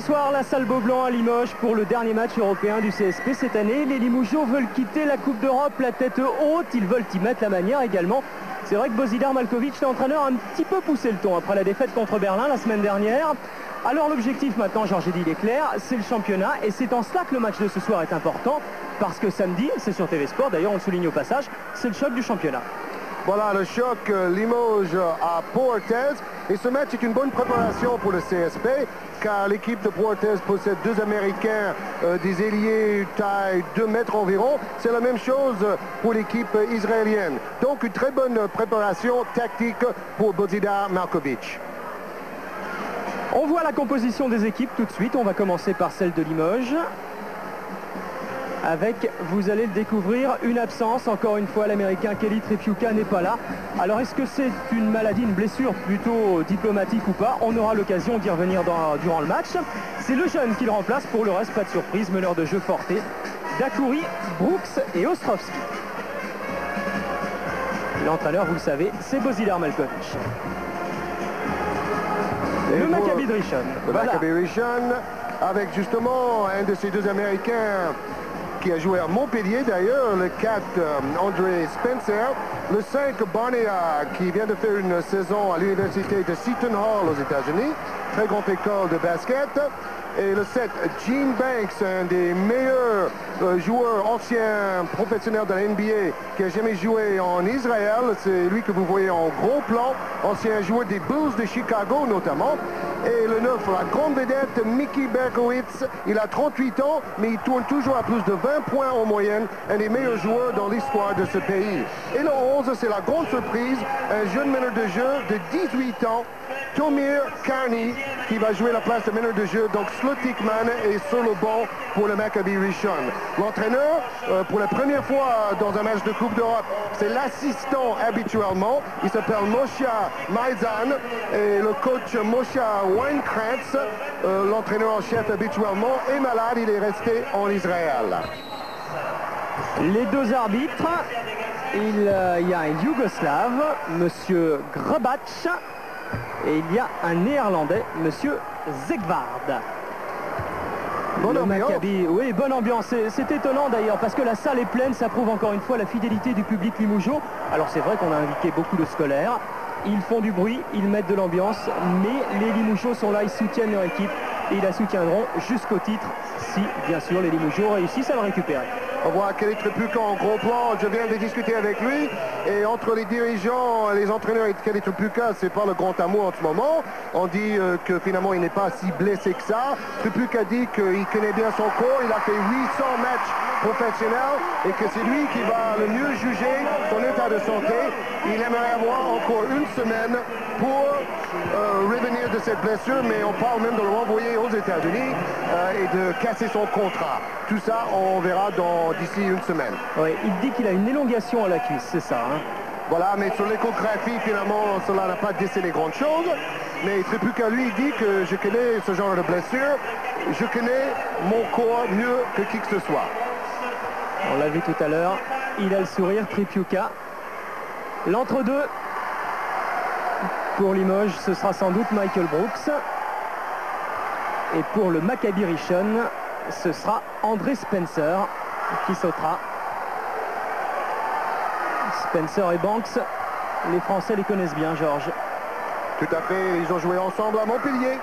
Bonsoir, la salle Beaublanc à Limoges pour le dernier match européen du CSP cette année. Les Limougeaux veulent quitter la Coupe d'Europe la tête haute, ils veulent y mettre la manière également. C'est vrai que Božidar Maljković, l'entraîneur, a un petit peu poussé le ton après la défaite contre Berlin la semaine dernière. Alors l'objectif maintenant, Georges dit, il est clair, c'est le championnat et c'est en cela que le match de ce soir est important parce que samedi, c'est sur TV Sport, d'ailleurs on le souligne au passage, c'est le choc du championnat. Voilà le choc Limoges à Portes. Et ce match est une bonne préparation pour le CSP, car l'équipe de Portes possède deux Américains, des ailiers taille 2 mètres environ. C'est la même chose pour l'équipe israélienne. Donc une très bonne préparation tactique pour Božidar Maljković. On voit la composition des équipes tout de suite. On va commencer par celle de Limoges. Avec, vous allez le découvrir, une absence. Encore une fois, l'Américain Kelly Tripiuka n'est pas là. Alors, est-ce que c'est une maladie, une blessure plutôt diplomatique ou pas? On aura l'occasion d'y revenir durant le match. C'est le jeune qui le remplace. Pour le reste, pas de surprise. Meneur de jeu Forte, Dakouri, Brooks et Ostrovski. L'entraîneur, vous le savez, c'est Božidar Maljković. Le Maccabi de Rishon. Le Maccabi Rishon, avec justement un de ces deux Américains qui a joué à Montpellier d'ailleurs, le 4 André Spencer, le 5 Barnea qui vient de faire une saison à l'université de Seton Hall aux États-Unis, très grande école de basket, et le 7 Gene Banks, un des meilleurs joueurs anciens professionnels de la NBA qui a jamais joué en Israël, c'est lui que vous voyez en gros plan, ancien joueur des Bulls de Chicago notamment. Et le 9, la grande vedette, Mickey Berkowitz, il a 38 ans, mais il tourne toujours à plus de 20 points en moyenne, un des meilleurs joueurs dans l'histoire de ce pays. Et le 11, c'est la grande surprise, un jeune meneur de jeu de 18 ans, Tomir Karni, qui va jouer la place de meneur de jeu, donc Slotikman est sur le banc pour le Maccabi Rishon. L'entraîneur, pour la première fois dans un match de Coupe d'Europe, c'est l'assistant habituellement, il s'appelle Moshe Maizan, et le coach Moshe Weinkrantz, l'entraîneur en chef habituellement, est malade, il est resté en Israël. Les deux arbitres, il y a un Yougoslave, monsieur Grabac, et il y a un Néerlandais, monsieur Zegvard. Bonne ambiance. Maccabi, oui, bonne ambiance. C'est étonnant d'ailleurs parce que la salle est pleine, ça prouve encore une fois la fidélité du public limougeau. Alors c'est vrai qu'on a invité beaucoup de scolaires. Ils font du bruit, ils mettent de l'ambiance, mais les Limougeaux sont là, ils soutiennent leur équipe et ils la soutiendront jusqu'au titre si, bien sûr, les Limougeaux réussissent à le récupérer. On voit Kelly Tripiuka en gros plan, je viens de discuter avec lui, et entre les dirigeants, les entraîneurs et Kelly Tripiuka, c'est pas le grand amour en ce moment. On dit que finalement il n'est pas si blessé que ça. Tripiuka dit qu'il connaît bien son corps, il a fait 800 matchs professionnels et que c'est lui qui va le mieux juger son état de santé. Il aimerait avoir encore une semaine pour revenir de cette blessure, mais on parle même de le renvoyer aux États-Unis et de casser son contrat. Tout ça, on verra d'ici une semaine. Oui, il dit qu'il a une élongation à la cuisse, c'est ça. Hein? Voilà, mais sur l'échographie, finalement, cela n'a pas décelé grand chose. Mais Tripiuka, lui, dit que je connais ce genre de blessure. Je connais mon corps mieux que qui que ce soit. On l'a vu tout à l'heure. Il a le sourire, Tripiuka. L'entre-deux, pour Limoges, ce sera sans doute Michael Brooks. Et pour le Maccabi Rishon, ce sera André Spencer qui sautera. Spencer et Banks, les Français les connaissent bien, Georges. Tout à fait, ils ont joué ensemble à Montpellier.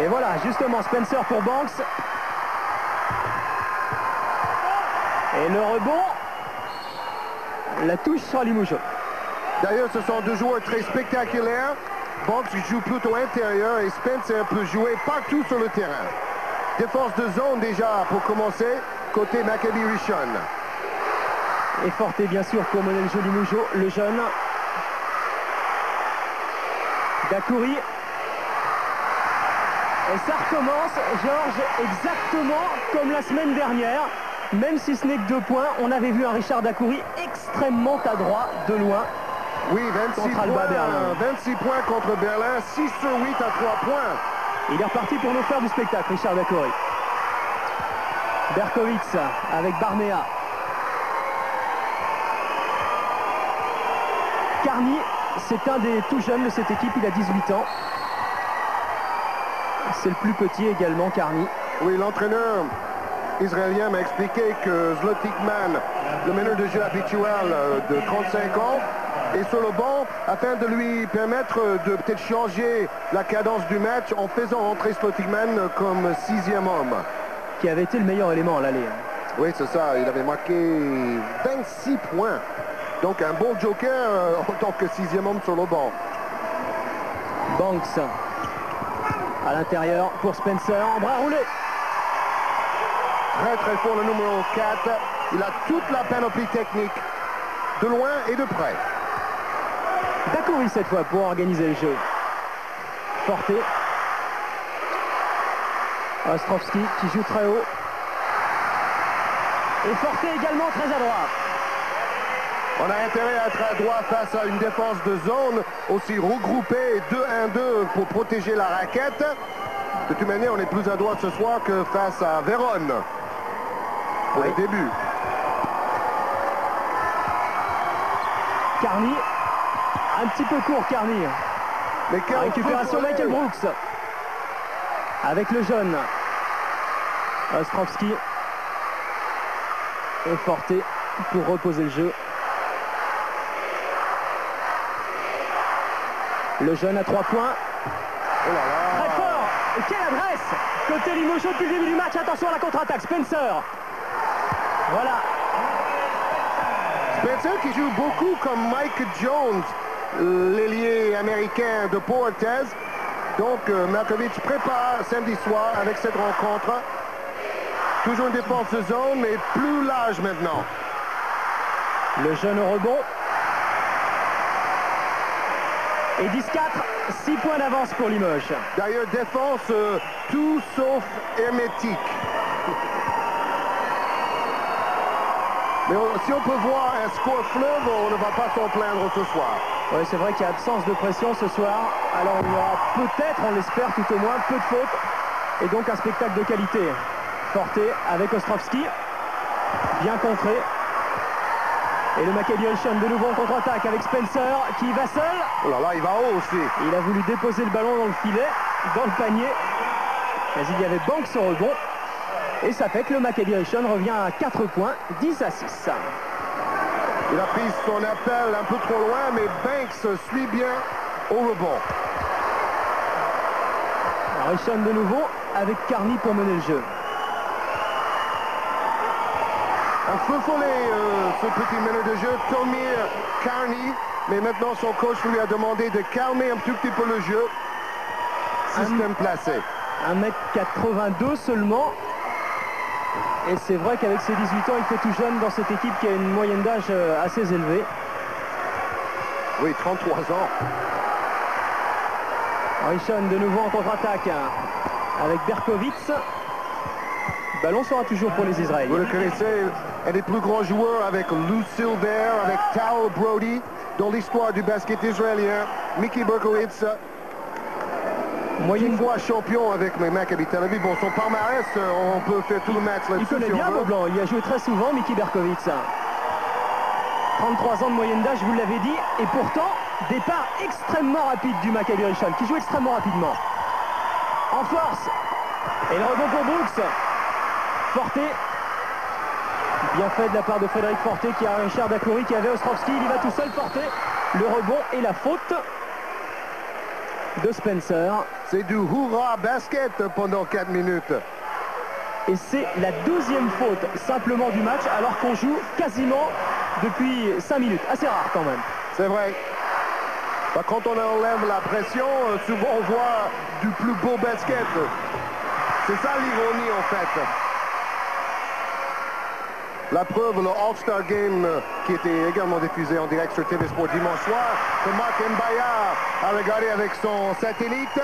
Et voilà, justement, Spencer pour Banks. Et le rebond, la touche sera Limougeau. D'ailleurs, ce sont deux joueurs très spectaculaires. Banks joue plutôt intérieur et Spencer peut jouer partout sur le terrain. Défense de zone déjà pour commencer, côté Maccabi Rishon. Et Forte bien sûr pour mener le jeu Limougeau, le jeune. Dakouri. Et ça recommence, Georges, exactement comme la semaine dernière. Même si ce n'est que 2 points, on avait vu un Richard Dakouri extrêmement adroit de loin. Oui, 26 points contre Berlin, 6 sur 8 à 3 points. Il est reparti pour nous faire du spectacle, Richard Dakouri. Berkowitz avec Barnea. Karni, c'est un des tout jeunes de cette équipe, il a 18 ans. C'est le plus petit également, Carny. Oui, l'entraîneur israélien m'a expliqué que Zlotikman, le meneur de jeu habituel de 35 ans, est sur le banc afin de lui permettre de peut-être changer la cadence du match en faisant entrer Zlotikman comme 6e homme. Qui avait été le meilleur élément à l'aller. Oui, c'est ça. Il avait marqué 26 points. Donc un bon joker en tant que 6e homme sur le banc. Banks à l'intérieur pour Spencer, en bras roulé. Très très fort le numéro 4. Il a toute la panoplie technique, de loin et de près. Dacoury cette fois pour organiser le jeu. Forte. Ostrovski qui joue très haut. Et Forte également très à droite. On a intérêt à être à droite face à une défense de zone aussi regroupée 2-1-2 pour protéger la raquette. De toute manière, on est plus à droite ce soir que face à Vérone pour le début. Carny, un petit peu court Carny. Mais quelle récupération Michael Brooks avec le jeune Ostrovski et Forte pour reposer le jeu. Le jeune à 3 points. Oh là là. Très fort. Et quelle adresse côté Limoges depuis le début du match. Attention à la contre-attaque. Spencer. Voilà. Spencer qui joue beaucoup comme Mike Jones, l'ailier américain de Portez. Donc Malkovich prépare samedi soir avec cette rencontre. Toujours une défense de zone, mais plus large maintenant. Le jeune au rebond. Et 10-4, 6 points d'avance pour Limoges. D'ailleurs, défense tout sauf hermétique. Mais si on peut voir un score fleuve, on ne va pas s'en plaindre ce soir. Oui, c'est vrai qu'il y a absence de pression ce soir. Alors il y aura peut-être, on l'espère tout au moins, peu de fautes. Et donc un spectacle de qualité. Forte avec Ostrovski. Bien contré. Et le Maccabi Rishon de nouveau en contre-attaque avec Spencer qui va seul. Oh là là, il va haut aussi. Il a voulu déposer le ballon dans le filet, dans le panier. Mais il y avait Banks au rebond. Et ça fait que le Maccabi Rishon revient à 4 points, 10-6. Il a pris son appel un peu trop loin, mais Banks suit bien au rebond. Rishon de nouveau avec Carny pour mener le jeu. Un feu follet, ce petit meneur de jeu, Tomir Carny. Mais maintenant, son coach lui a demandé de calmer un tout petit peu le jeu. Système placé. 1m82 seulement. Et c'est vrai qu'avec ses 18 ans, il fait tout jeune dans cette équipe qui a une moyenne d'âge assez élevée. Oui, 33 ans. Rishon de nouveau en contre-attaque avec Berkowitz. Le ballon sera toujours pour les Israéliens. Vous le connaissez, un des plus grands joueurs avec Lou Silver, avec Tal Brody, dans l'histoire du basket israélien. Mickey Berkowitz, une fois champion avec les Maccabi Tel Aviv. Bon, son palmarès, on peut faire tout le match là-dessus. Il connaît bien Maublanc, il a joué très souvent, Mickey Berkowitz. 33 ans de moyenne d'âge, vous l'avez dit, et pourtant, départ extrêmement rapide du Maccabi Rishon, qui joue extrêmement rapidement. En force, et le rebond pour Brooks. Forte, bien fait de la part de Frédéric Forte qui a Richard Dacoury qui avait Ostrovski, il y va tout seul. Forte, le rebond et la faute de Spencer. C'est du hurrah basket pendant 4 minutes. Et c'est la 12e faute simplement du match alors qu'on joue quasiment depuis 5 minutes, assez rare quand même. C'est vrai. Bah, quand on enlève la pression, souvent on voit du plus beau basket. C'est ça l'ironie en fait. La preuve, le All-Star Game qui était également diffusé en direct sur TV Sport dimanche soir, que Marc Mbaya a regardé avec son satellite.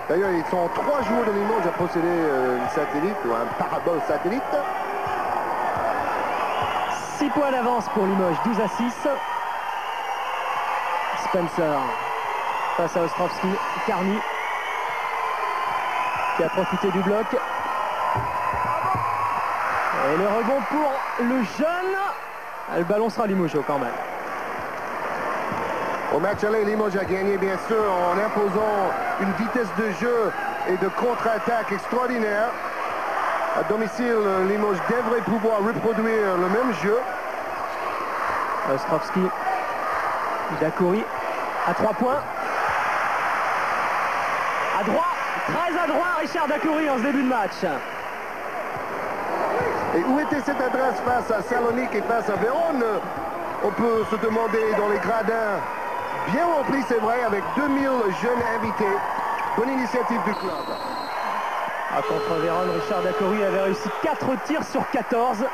D'ailleurs, ils sont 3 joueurs de Limoges à posséder une satellite ou un parabole satellite. 6 points d'avance pour Limoges, 12-6. Spencer face à Ostrovski, Carny qui a profité du bloc. Et le rebond pour le jeune. Le ballon sera Limoges quand même. Au match aller, Limoges a gagné bien sûr en imposant une vitesse de jeu et de contre-attaque extraordinaire. À domicile, Limoges devrait pouvoir reproduire le même jeu. Ostrovski, Dacoury à 3 points. À droit, très à droit, Richard Dacoury en ce début de match. Et où était cette adresse face à Salonique et face à Vérone? On peut se demander dans les gradins bien remplis, c'est vrai, avec 2000 jeunes invités. Bonne initiative du club. Contre Vérone, Richard Dacoury avait réussi 4 tirs sur 14.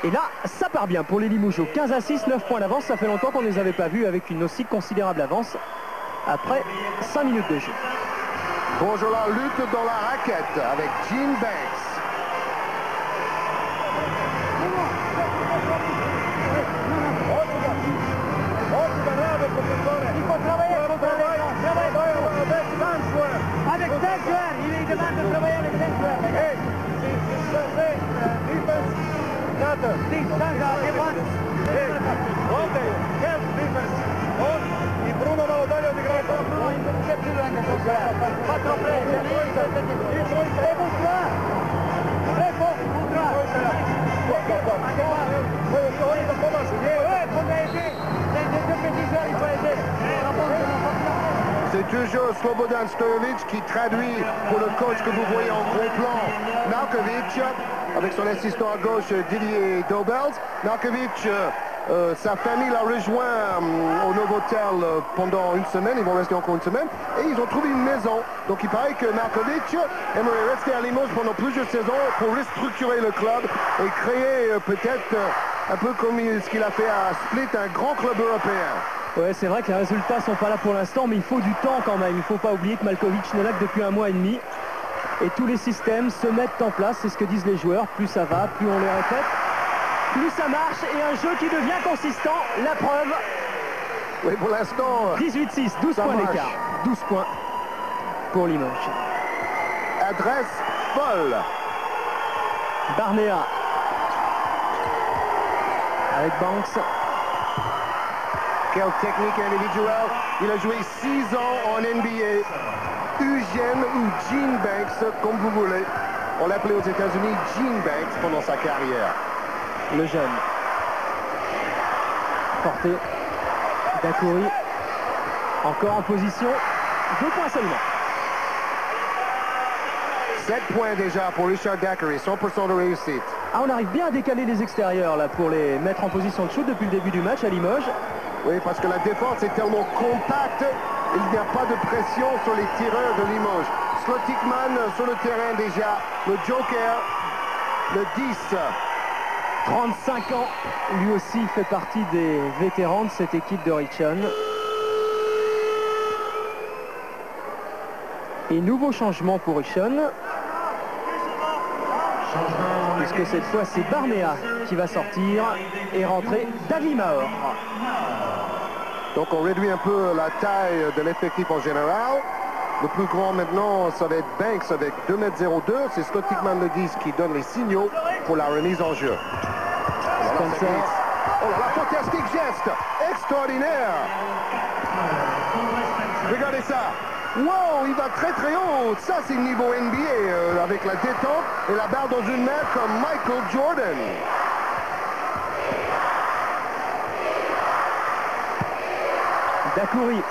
Et là, ça part bien pour les Limougeaux. 15-6, 9 points d'avance. Ça fait longtemps qu'on ne les avait pas vus avec une aussi considérable avance après 5 minutes de jeu. Bonjour, la lutte dans la raquette avec Gene Banks. Il faut travailler avec 5 joueurs. Il demande de travailler avec 5 joueurs. I Bruno malo dalje odigrava. C'est toujours Slobodan Stojovic qui traduit pour le coach que vous voyez en gros plan, Markovic, avec son assistant à gauche Didier Dobels. Markovic, sa famille l'a rejoint au Novotel pendant une semaine, ils vont rester encore une semaine, et ils ont trouvé une maison. Donc il paraît que Markovic aimerait rester à Limoges pendant plusieurs saisons pour restructurer le club et créer peut-être un peu comme ce qu'il a fait à Split, un grand club européen. Ouais, c'est vrai que les résultats ne sont pas là pour l'instant, mais il faut du temps quand même. Il ne faut pas oublier que Malkovic n'est là que depuis 1 mois et demi. Et tous les systèmes se mettent en place, c'est ce que disent les joueurs. Plus ça va, plus on les répète, plus ça marche. Et un jeu qui devient consistant, la preuve. Oui, pour l'instant, 18-6, 12 points d'écart. 12 points pour Limoges. Adresse folle. Barnea. Avec Banks. Quelle technique individuelle. Il a joué 6 ans en NBA. Eugène ou Gene Banks, comme vous voulez. On l'appelait aux États-Unis Gene Banks pendant sa carrière. Le jeune. Porté. Dacoury. Encore en position. 2 points seulement. 7 points déjà pour Richard Dacoury, 100% de réussite. Ah, on arrive bien à décaler les extérieurs là pour les mettre en position de shoot depuis le début du match à Limoges. Oui, parce que la défense est tellement compacte, il n'y a pas de pression sur les tireurs de Limoges. Slotikman sur le terrain déjà, le Joker, le 10. 35 ans, lui aussi fait partie des vétérans de cette équipe de Richon. Et nouveau changement pour Richon. Puisque cette fois c'est Barnea qui va sortir et rentrer David Mahor. Donc on réduit un peu la taille de l'effectif en général. Le plus grand maintenant, ça va être Banks avec 2,02 m. C'est Slotikman le 10 qui donne les signaux pour la remise en jeu. Spencer. Oh là là, fantastique geste, extraordinaire. Regardez ça. Wow, il va très très haut. Ça c'est le niveau NBA avec la détente et la balle dans une main comme Michael Jordan. Dacoury.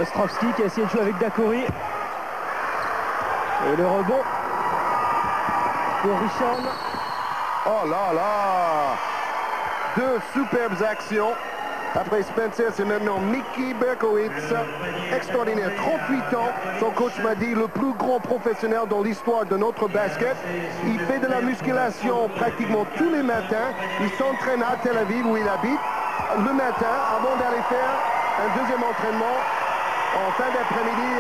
Ostrovski qui a essayé de jouer avec Dacoury. Et le rebond pour Richon. Oh là là. 2 superbes actions. Après Spencer, c'est maintenant Mickey Berkowitz. Extraordinaire, 38 ans. Son coach m'a dit le plus grand professionnel dans l'histoire de notre basket. Il fait de la musculation pratiquement tous les matins. Il s'entraîne à Tel Aviv où il habite le matin avant d'aller faire un deuxième entraînement en fin d'après-midi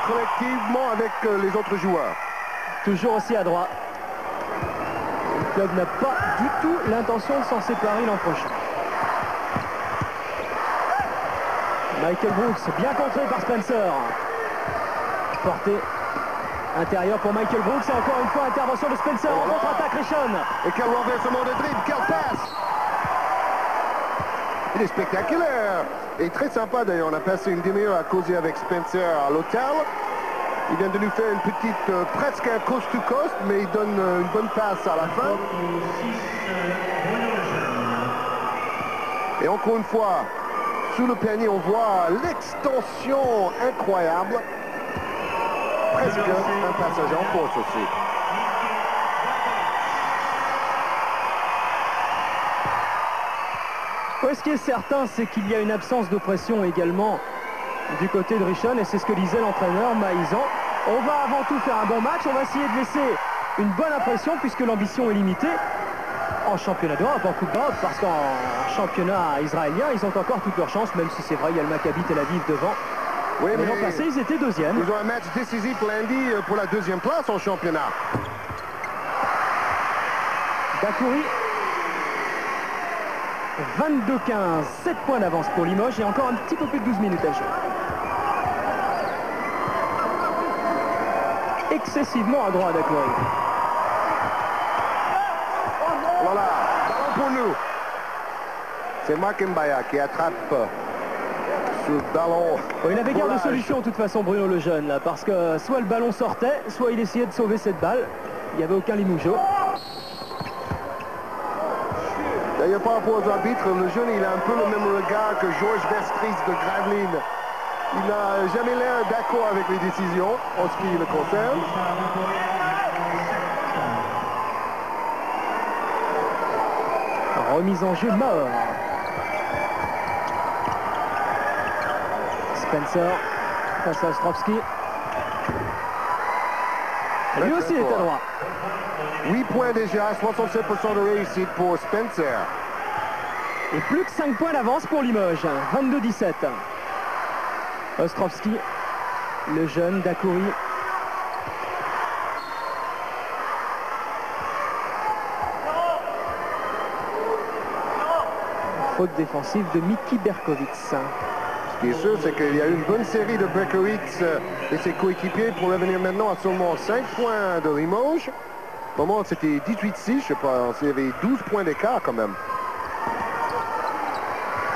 collectivement avec les autres joueurs. Toujours aussi à droite. Le club n'a pas du tout l'intention de s'en séparer l'an prochain. Michael Brooks, bien contré par Spencer. Porté intérieur pour Michael Brooks. Et encore une fois, intervention de Spencer en contre-attaque Richon. Et quel renversement de dribble, quelle passe. Il est spectaculaire et très sympa d'ailleurs. On a passé une demi-heure à causer avec Spencer à l'hôtel. Il vient de nous faire une petite, presque un coast-to-coast, mais il donne une bonne passe à la fin. Et encore une fois, sous le panier, on voit l'extension incroyable. Presque un passage en force aussi. Ce qui est certain, c'est qu'il y a une absence de pression également du côté de Rishon, et c'est ce que disait l'entraîneur Maïzan. On va avant tout faire un bon match, on va essayer de laisser une bonne impression puisque l'ambition est limitée en championnat d'Europe, en Coupe d'Europe, parce qu'en championnat israélien, ils ont encore toutes leurs chances, même si c'est vrai, il y a le Maccabi Tel Aviv devant. Oui, mais l'an passé, ils étaient deuxièmes. Ils ont un match décisif lundi pour la deuxième place en championnat. Dakouri. 22-15, 7 points d'avance pour Limoges et encore un petit peu plus de 12 minutes à jouer. Excessivement à droite, Dakouri. Voilà, ballon pour nous. C'est Makembaya qui attrape ce ballon. Il n'avait guère de solution de toute façon, Bruno Lejeune, là, parce que soit le ballon sortait, soit il essayait de sauver cette balle. Il n'y avait aucun Limougeot. D'ailleurs, par rapport aux arbitres, le jeune, il a un peu le même regard que Georges Vestris de Gravelines. Il n'a jamais l'air d'accord avec les décisions en ce qui le concerne. Remise en jeu mort. Spencer face à Ostrovski. Lui aussi est à droite. 8 points déjà, 67% de réussite pour Spencer. Et plus que 5 points d'avance pour Limoges. 22-17. Ostrovski, le jeune Dakouri. Faute défensive de Miki Berkowitz. Ce qui est sûr, c'est qu'il y a eu une bonne série de Berkowitz et ses coéquipiers pour revenir maintenant à seulement 5 points de Limoges. Au moment, c'était 18-6, je sais pas, il y avait 12 points d'écart quand même.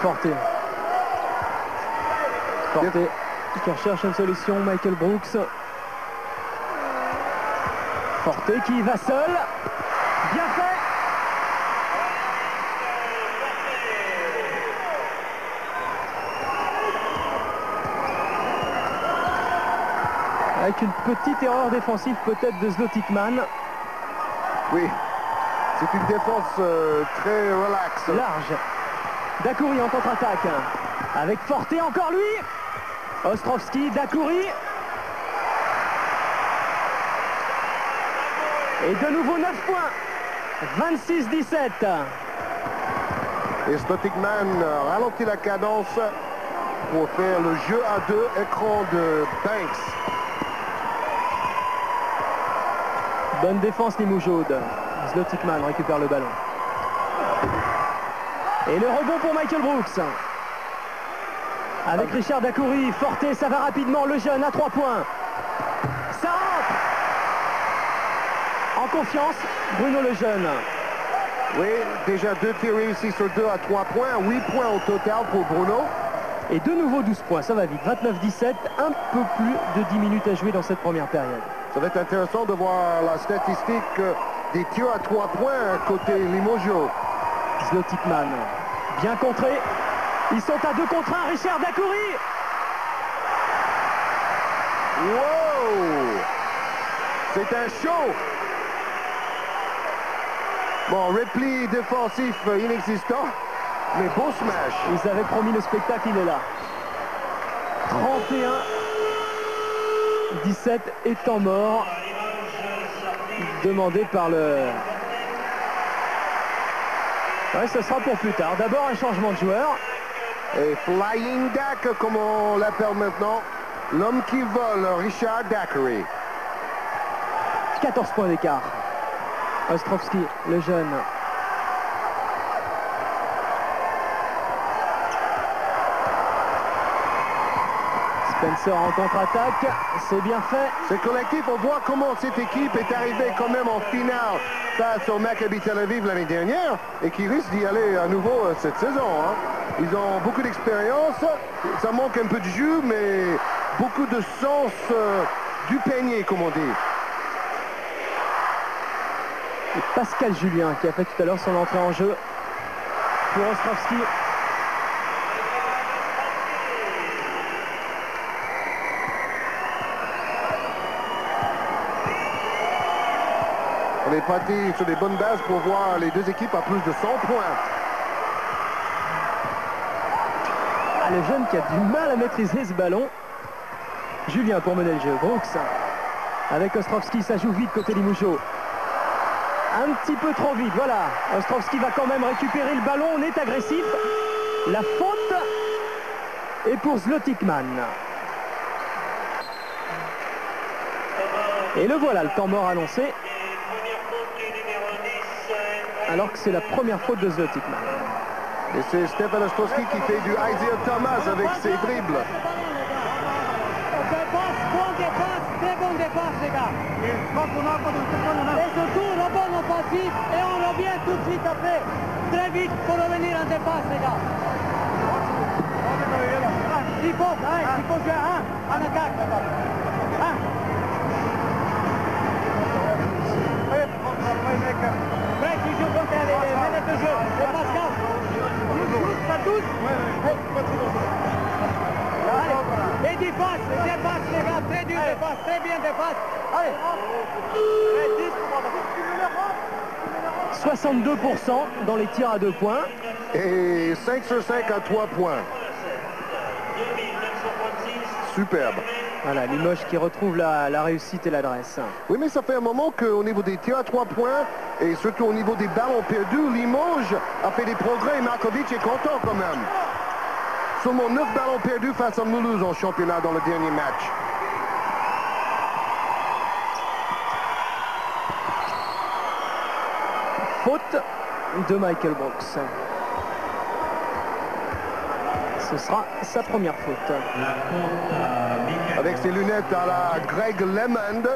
Forte qui recherche une solution, Michael Brooks. Forte qui va seul. Bien fait. Avec une petite erreur défensive peut-être de Zlotikman. Oui, c'est une défense très relaxe. Large. Dakouri en contre-attaque. Avec Forte encore lui. Ostrovski, Dakouri. Et de nouveau 9 points. 26-17. Et Stotikman ralentit la cadence pour faire le jeu à 2 écran de Banks. Bonne défense Limougeaude. Zlotikman récupère le ballon. Et le rebond pour Michael Brooks. Avec Richard Dakouri. Forte, ça va rapidement. Le jeune à 3 points. Ça rentre. En confiance, Bruno Lejeune. Oui, déjà 2 tirs réussis sur 2 à 3 points. 8 points au total pour Bruno. Et de nouveau 12 points, ça va vite. 29-17, un peu plus de 10 minutes à jouer dans cette première période. Ça va être intéressant de voir la statistique des tirs à 3 points côté Limoges. Zlotikman, bien contré. Ils sont à 2 contre 1, Richard Dakouri. Wow! C'est un show! Bon, repli défensif inexistant, mais beau smash. Ils avaient promis le spectacle, il est là. 31-17 étant mort. Demandé par le... Ouais, ce sera pour plus tard. D'abord un changement de joueur. Et Flying Dak, comme on l'appelle maintenant. L'homme qui vole, Richard Dakouri. 14 points d'écart. Ostrovski, le jeune. Spencer en contre-attaque, c'est bien fait. C'est collectif, on voit comment cette équipe est arrivée quand même en finale face au Maccabi Tel Aviv l'année dernière et qui risque d'y aller à nouveau cette saison. Hein. Ils ont beaucoup d'expérience. Ça manque un peu de jus, mais beaucoup de sens du panier, comme on dit. Et Pascal Julien qui a fait tout à l'heure son entrée en jeu pour Ostrovski. On est parti sur des bonnes bases pour voir les deux équipes à plus de 100 points. Ah, le jeune qui a du mal à maîtriser ce ballon. Julien pour mener le jeu. Brooks avec Ostrovski, ça joue vite côté Limougeot. Un petit peu trop vite, voilà. Ostrovski va quand même récupérer le ballon, on est agressif. La faute est pour Zlotikman. Et le voilà, le temps mort annoncé. Alors que c'est la première faute de Zlotikman. Et c'est Stefan Ostrovski qui fait du Isaiah Thomas avec ses dribbles. Très bon dépasse, les gars. Et surtout, rebond offensif et on revient tout de suite après. Très vite pour revenir en dépasse, les gars. Il faut jouer en attaque. Bref, tu joues contre les menettes de jeu. Et Pascal. Pas tous. Et dépasse, les gars, très dur dépasse, très bien dépasse. Allez. 62% dans les tirs à 2 points. Et 5 sur 5 à 3 points. Superbe. Voilà, Limoges qui retrouve la réussite et l'adresse. Oui, mais ça fait un moment qu'au niveau des tirs à 3 points, et surtout au niveau des ballons perdus, Limoges a fait des progrès et Markovic est content quand même. Seulement 9 ballons perdus face à Mulhouse en championnat dans le dernier match. Faute de Michael Brooks. Ce sera sa première faute. Avec ses lunettes à la Greg Lemond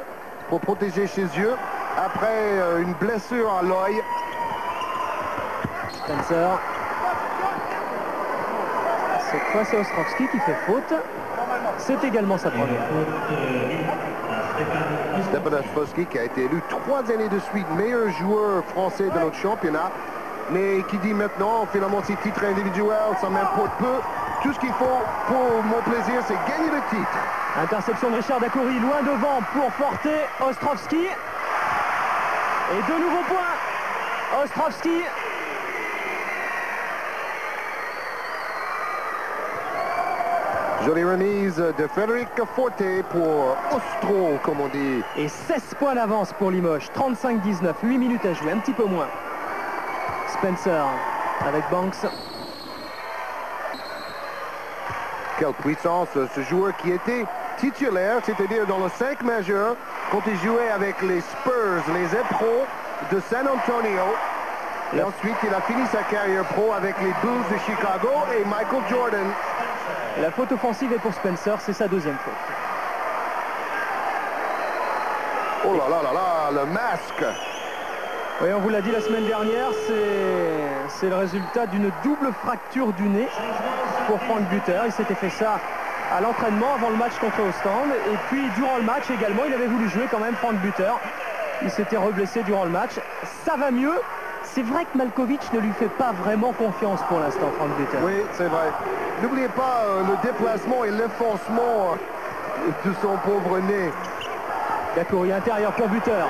pour protéger ses yeux après une blessure à l'œil. Spencer. Cette fois, c'est Ostrovski qui fait faute. C'est également sa première. Stefan Ostrovski qui a été élu 3 années de suite meilleur joueur français de notre championnat, mais qui dit maintenant, finalement, ses titres individuels, ça m'importe peu. Tout ce qu'il faut pour mon plaisir, c'est gagner le titre. Interception de Richard Dacoury, loin devant pour Forte. Ostrovski. Et de nouveaux points. Ostrovski. Jolie remise de Frédéric Forte pour Ostro, comme on dit. Et 16 points d'avance pour Limoges. 35-19, 8 minutes à jouer, un petit peu moins. Spencer avec Banks. Quelle puissance, ce joueur qui était titulaire, c'est-à-dire dans le 5 majeur, quand il jouait avec les Spurs, les Epros de San Antonio. Et ensuite, il a fini sa carrière pro avec les Bulls de Chicago et Michael Jordan. La faute offensive est pour Spencer, c'est sa deuxième faute. Oh là là là là, le masque. Oui, on vous l'a dit la semaine dernière, c'est le résultat d'une double fracture du nez pour Frank Buter. Il s'était fait ça à l'entraînement avant le match contre Ostende. Et puis durant le match également, il avait voulu jouer quand même Frank Buter. Il s'était reblessé durant le match. Ça va mieux. C'est vrai que Malkovic ne lui fait pas vraiment confiance pour l'instant, Frank Buter. Oui, c'est vrai. N'oubliez pas le déplacement et l'enfoncement de son pauvre nez. Dacoury intérieur pour Buter.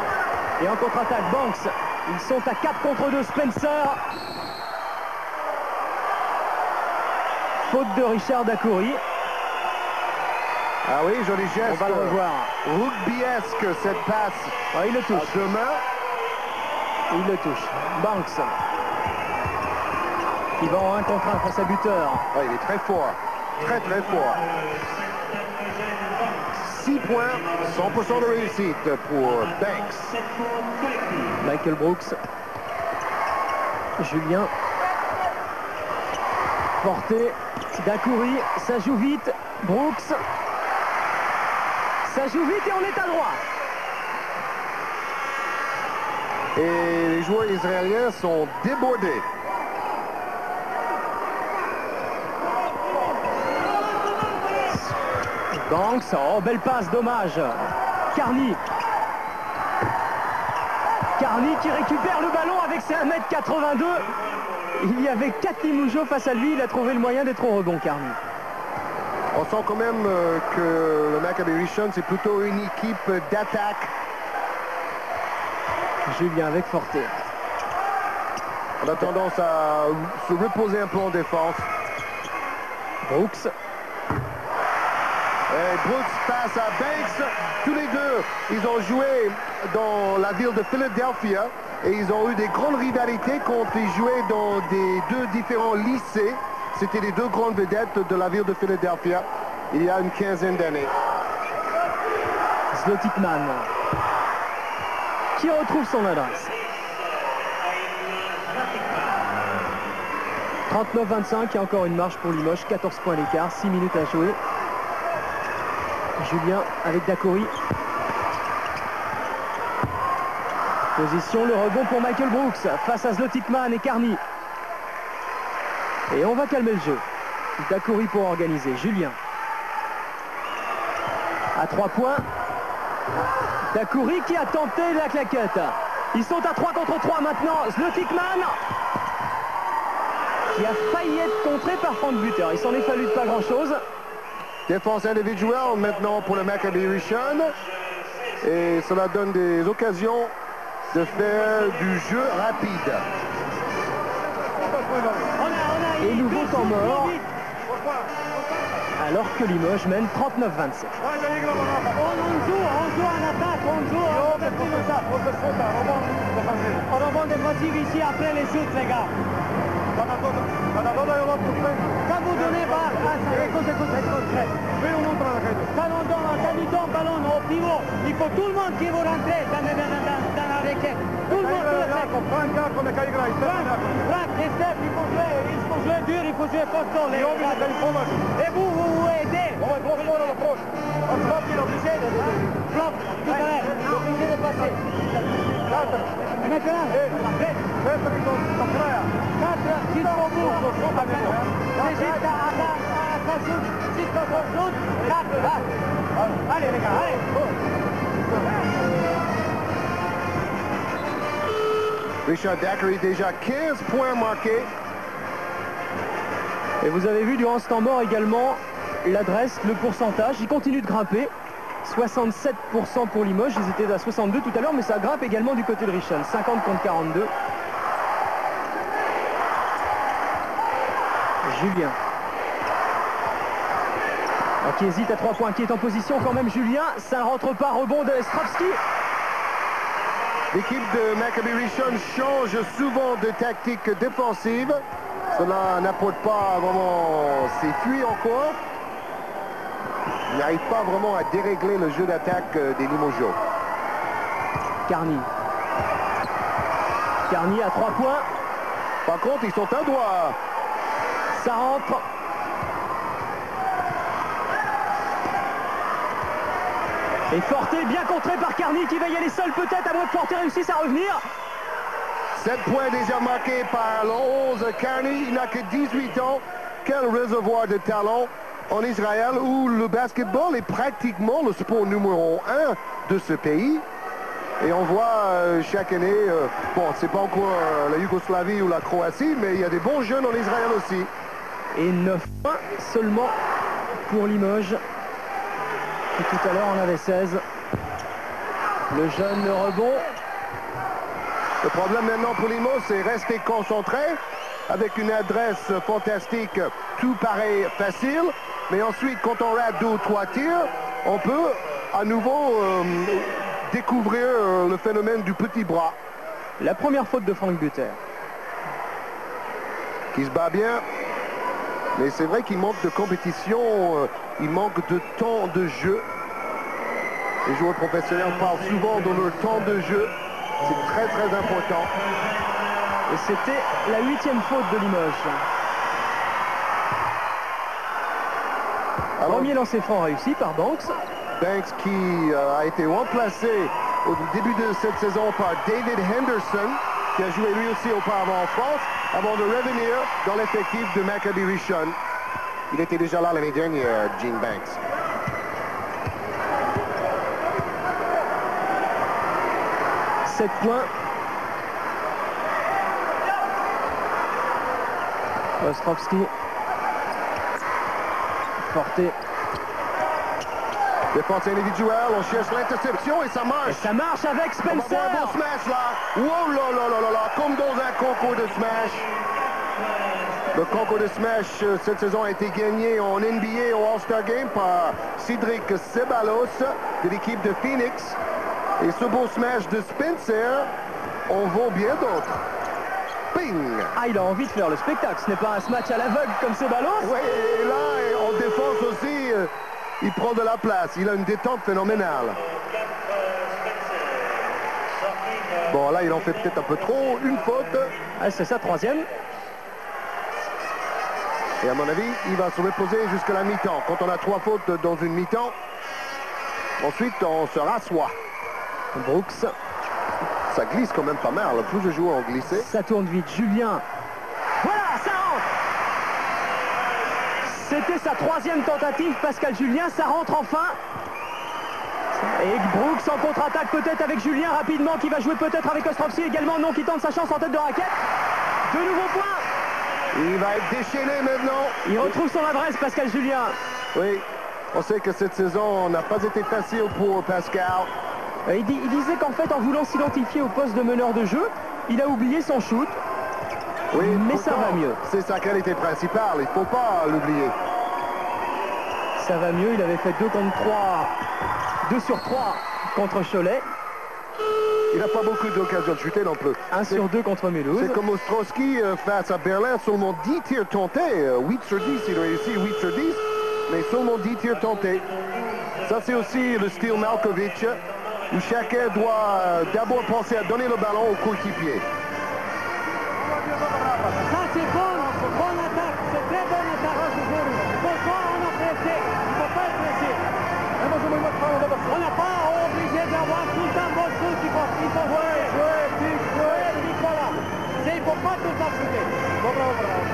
Et en contre-attaque, Banks. Ils sont à 4 contre 2, Spencer. Faute de Richard Dacoury. Ah oui, joli geste. On va le revoir. Rugbyesque, cette passe. Ah, il le touche. À deux mains. Il le touche. Banks. Qui va en 1 contre 1 face à Buter. Ah, il est très fort. Très très fort. 6 points, 100% de réussite pour Banks. Michael Brooks. Julien. Porté. Dacoury. Ça joue vite. Brooks. Ça joue vite et on est à droit. Et les joueurs israéliens sont débordés. Banks, oh belle passe, dommage. Carney. Carney qui récupère le ballon avec ses 1m82. Il y avait 4 Limougeaud face à lui, il a trouvé le moyen d'être au rebond, Carney. On sent quand même que le Maccabi Rishon, c'est plutôt une équipe d'attaque. Julien avec Forte. On a tendance à se reposer un peu en défense. Brooks. Et Brooks face à Banks. Tous les deux, ils ont joué dans la ville de Philadelphia et ils ont eu des grandes rivalités quand ils jouaient dans des deux différents lycées. C'était les deux grandes vedettes de la ville de Philadelphia il y a une quinzaine d'années. Zlotikman qui retrouve son adresse. 39-25, il y a encore une marche pour Limoges, 14 points d'écart, 6 minutes à jouer. Julien avec Dacoury. Position, le rebond pour Michael Brooks face à Zlotikman et Carney. Et on va calmer le jeu. Dacoury pour organiser. Julien. À 3 points. Dacoury qui a tenté la claquette. Ils sont à 3 contre 3 maintenant. Zlotikman qui a failli être contré par Frank Buter. Il s'en est fallu de pas grand-chose. Défense individuelle maintenant pour le Maccabi Rishon. Et cela donne des occasions de faire du jeu rapide. Et nouveau temps mort. Alors que Limoges mène 39-27. On joue en attaque, on joue en attaque. On rebond défensif ici après les shoots, les gars. Quand vous donnez balle, écoute. Quand il donne ballon au pivot, il faut tout le monde qui va rentrer dans la raquette. Tout le monde le fait. Franck, et Steph, il faut jouer dur, il faut jouer costaud. Et vous aidez. Flop, tout à l'heure, obligé de passer. Maintenant, 4 jusqu'au bout. C'est juste à sa shoot, jusqu'au shoot, 4 là. Allez les gars, allez. Richard Dacoury déjà 15 points marqués. Et vous avez vu durant ce temps mort également l'adresse, le pourcentage. Il continue de grimper. 67% pour Limoges, ils étaient à 62 tout à l'heure, mais ça grimpe également du côté de Rishon. 50 contre 42. Julien. Qui hésite à 3 points, qui est en position quand même Julien. Ça ne rentre pas, rebond de Estrovski. L'équipe de Maccabi Rishon change souvent de tactique défensive. Cela n'apporte pas vraiment ses fruits encore. Il n'arrive pas vraiment à dérégler le jeu d'attaque des Limougeaud. Carney. Carney à 3 points. Par contre, ils sont à doigt. Ça rentre. Et Forte bien contré par Carney qui va y aller seul peut-être, à moins que Forte réussisse à revenir. 7 points déjà marqués par le 11 Carney. Il n'a que 18 ans. Quel réservoir de talent en Israël où le basketball est pratiquement le sport numéro 1 de ce pays. Et on voit chaque année, bon, c'est pas encore la Yougoslavie ou la Croatie, mais il y a des bons jeunes en Israël aussi. Et 9 points seulement pour Limoges. Et tout à l'heure on avait 16. Le jeune, le rebond. Le problème maintenant pour Limoges, c'est rester concentré avec une adresse fantastique. Tout paraît facile, mais ensuite quand on rate 2 ou 3 tirs, on peut à nouveau découvrir le phénomène du petit bras. La première faute de Frank Buter. Qui se bat bien. Mais c'est vrai qu'il manque de compétition, il manque de temps de jeu. Les joueurs professionnels parlent souvent de leur temps de jeu. C'est très très important. Et c'était la 8e faute de Limoges. Premier lancer franc réussi par Banks. Banks qui a été remplacé au début de cette saison par David Henderson, qui a joué lui aussi auparavant en France, avant de revenir dans l'effectif de Maccabi Rishon. Il était déjà là l'année dernière, Gene Banks. 7 points. Ostrovski. Forte. Défense individuelle, on cherche l'interception et ça marche. Et ça marche avec On va Spencer. voir un bon smash là. Oh là là là là là, comme dans un concours de smash. Le concours de smash cette saison a été gagné en NBA au All-Star Game par Cédric Ceballos de l'équipe de Phoenix. Et ce beau smash de Spencer, on vaut bien d'autres. Ping! Ah, il a envie de faire le spectacle. Ce n'est pas un smash à l'aveugle comme Ceballos. Oui, et là, en défense aussi, il prend de la place. Il a une détente phénoménale. Bon, là, il en fait peut-être un peu trop. Une faute. Ah, c'est ça, 3e. Et à mon avis, il va se reposer jusqu'à la mi-temps. Quand on a 3 fautes dans une mi-temps, ensuite, on se rassoit. Brooks. Ça glisse quand même pas mal. Plus de joueurs ont glissé. Ça tourne vite. Julien. Voilà, ça rentre. C'était sa 3e tentative, Pascal Julien. Ça rentre enfin. Et Brooks en contre-attaque peut-être avec Julien rapidement qui va jouer peut-être avec Ostrovski également. Non, qui tente sa chance en tête de raquette. De nouveaux points. Il va être déchaîné maintenant. Il retrouve son adresse, Pascal Julien. Oui, on sait que cette saison n'a pas été facile pour Pascal. Il disait qu'en fait, en voulant s'identifier au poste de meneur de jeu, il a oublié son shoot. Oui, mais ça va mieux. C'est sa qualité principale, il ne faut pas l'oublier. Ça va mieux, il avait fait 2 contre 3, 2 sur 3 contre Cholet. Il n'a pas beaucoup d'occasions de chuter non plus. 1 sur 2 contre Mulhouse. C'est comme Ostrowski face à Berlin, seulement 10 tirs tentés. 8 sur 10, il réussit 8 sur 10, mais seulement 10 tirs tentés. Ça, c'est aussi le style Malkovich, où chacun doit d'abord penser à donner le ballon au coéquipier. Ça c'est bon, bonne attaque, c'est très bonne attaque. Pourquoi on a pressé? Il ne faut pas être pressé. On n'a pas obligé d'avoir tout le temps bon shoot, il faut jouer, Nicolas. Il ne faut pas tout le temps shooter.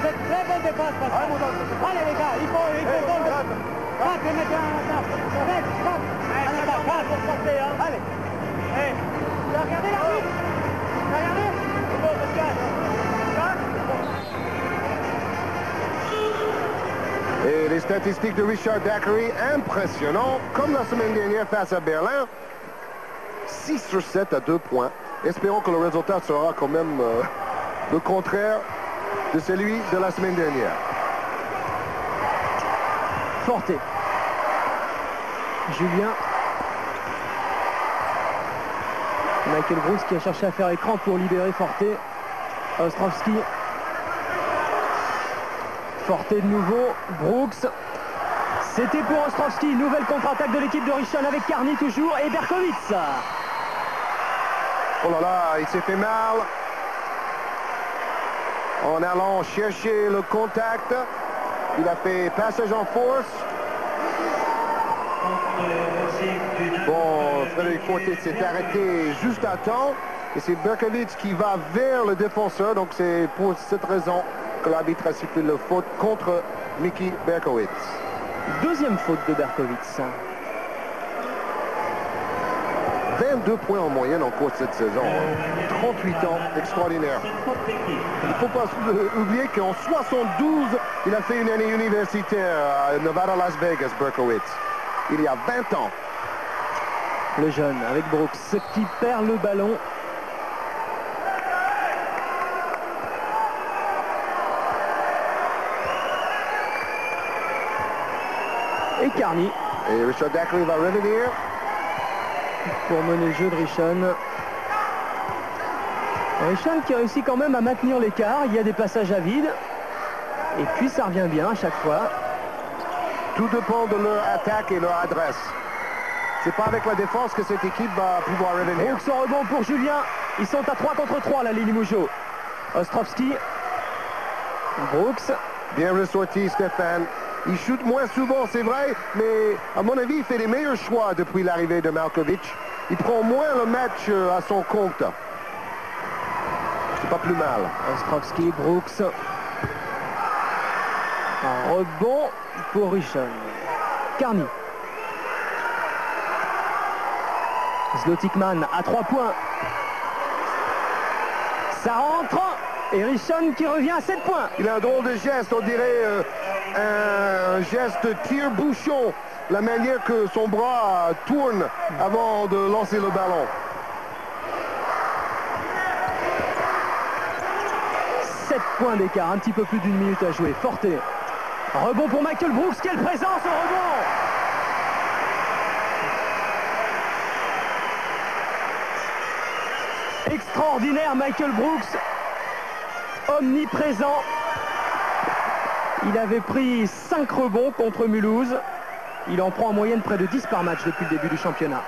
C'est très bonne défense, Pascal. Allez les gars, il faut donner. Pas te mettre en attaque. En attaque, pas pour porter, hein. Allez. Hey. Tu as regardé la route? Tu as regardé? C'est bon, Pascal. Et les statistiques de Richard Daiquiri, impressionnant, comme la semaine dernière face à Berlin. 6 sur 7 à 2 points. Espérons que le résultat sera quand même le contraire de celui de la semaine dernière. Forte. Julien. Michael Brooks qui a cherché à faire écran pour libérer Forte. Ostrovski. Forte de nouveau. Brooks. C'était pour Ostrovski. Nouvelle contre-attaque de l'équipe de Richon avec Carny toujours et Berkowitz. Oh là là, il s'est fait mal. En allant chercher le contact, il a fait passage en force. Bon, Frédéric Forte s'est arrêté juste à temps. Et c'est Berkowitz qui va vers le défenseur. Donc c'est pour cette raison que l'arbitre a sifflé le faute contre Mickey Berkowitz. Deuxième faute de Berkowitz. 22 points en moyenne en cours de cette saison. 38 ans, extraordinaire. Il ne faut pas oublier qu'en 72, il a fait une année universitaire à Nevada, Las Vegas, Berkowitz. Il y a 20 ans. Le jeune avec Brooks qui perd le ballon. Et Carny. Et Richard Daiquiri va revenir. Pour mener le jeu de Richon. Richon qui réussit quand même à maintenir l'écart. Il y a des passages à vide. Et puis ça revient bien à chaque fois. Tout dépend de leur attaque et leur adresse. C'est pas avec la défense que cette équipe va pouvoir revenir. Brooks en rebond pour Julien. Ils sont à 3 contre 3 là, les Limoujos. Ostrovski. Brooks. Bien ressorti, Stéphane. Il shoot moins souvent, c'est vrai, mais à mon avis, il fait les meilleurs choix depuis l'arrivée de Malkovich. Il prend moins le match à son compte. C'est pas plus mal. Ostrovski, Brooks. Un rebond pour Richon. Carny. Zlotikman à 3 points. Ça rentre. Et Richon qui revient à 7 points. Il a un drôle de geste, on dirait un geste tire-bouchon. La manière que son bras tourne avant de lancer le ballon. 7 points d'écart, un petit peu plus d'une minute à jouer. Forte. Rebond pour Michael Brooks, quelle présence au rebond! Extraordinaire Michael Brooks, omniprésent. Il avait pris 5 rebonds contre Mulhouse. Il en prend en moyenne près de 10 par match depuis le début du championnat.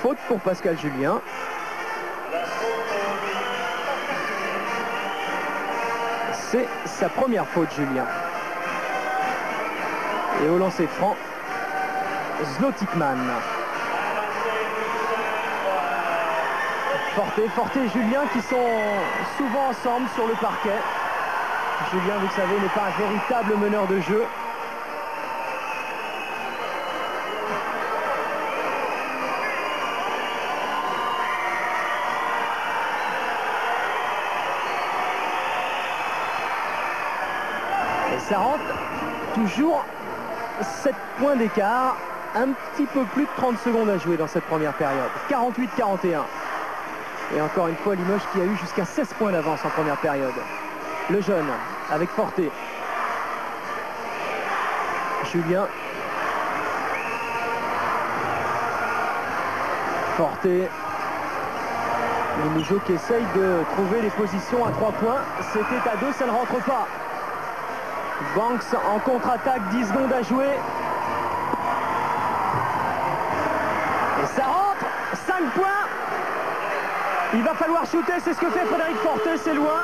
Faute pour Pascal Julien. C'est sa première faute, Julien. Et au lancer franc, Zlotikman. Forte et Julien qui sont souvent ensemble sur le parquet. Julien, vous le savez, n'est pas un véritable meneur de jeu. Et ça rentre toujours 7 points d'écart. Un petit peu plus de 30 secondes à jouer dans cette première période. 48-41. Et encore une fois, Limoges qui a eu jusqu'à 16 points d'avance en première période. Le jeune avec Forte. Julien. Forte. Limoges qui essaye de trouver les positions à 3 points. C'était à 2, ça ne rentre pas. Banks en contre-attaque, 10 secondes à jouer. Et ça rentre, 5 points. Il va falloir shooter, c'est ce que fait Frédéric Forte, c'est loin.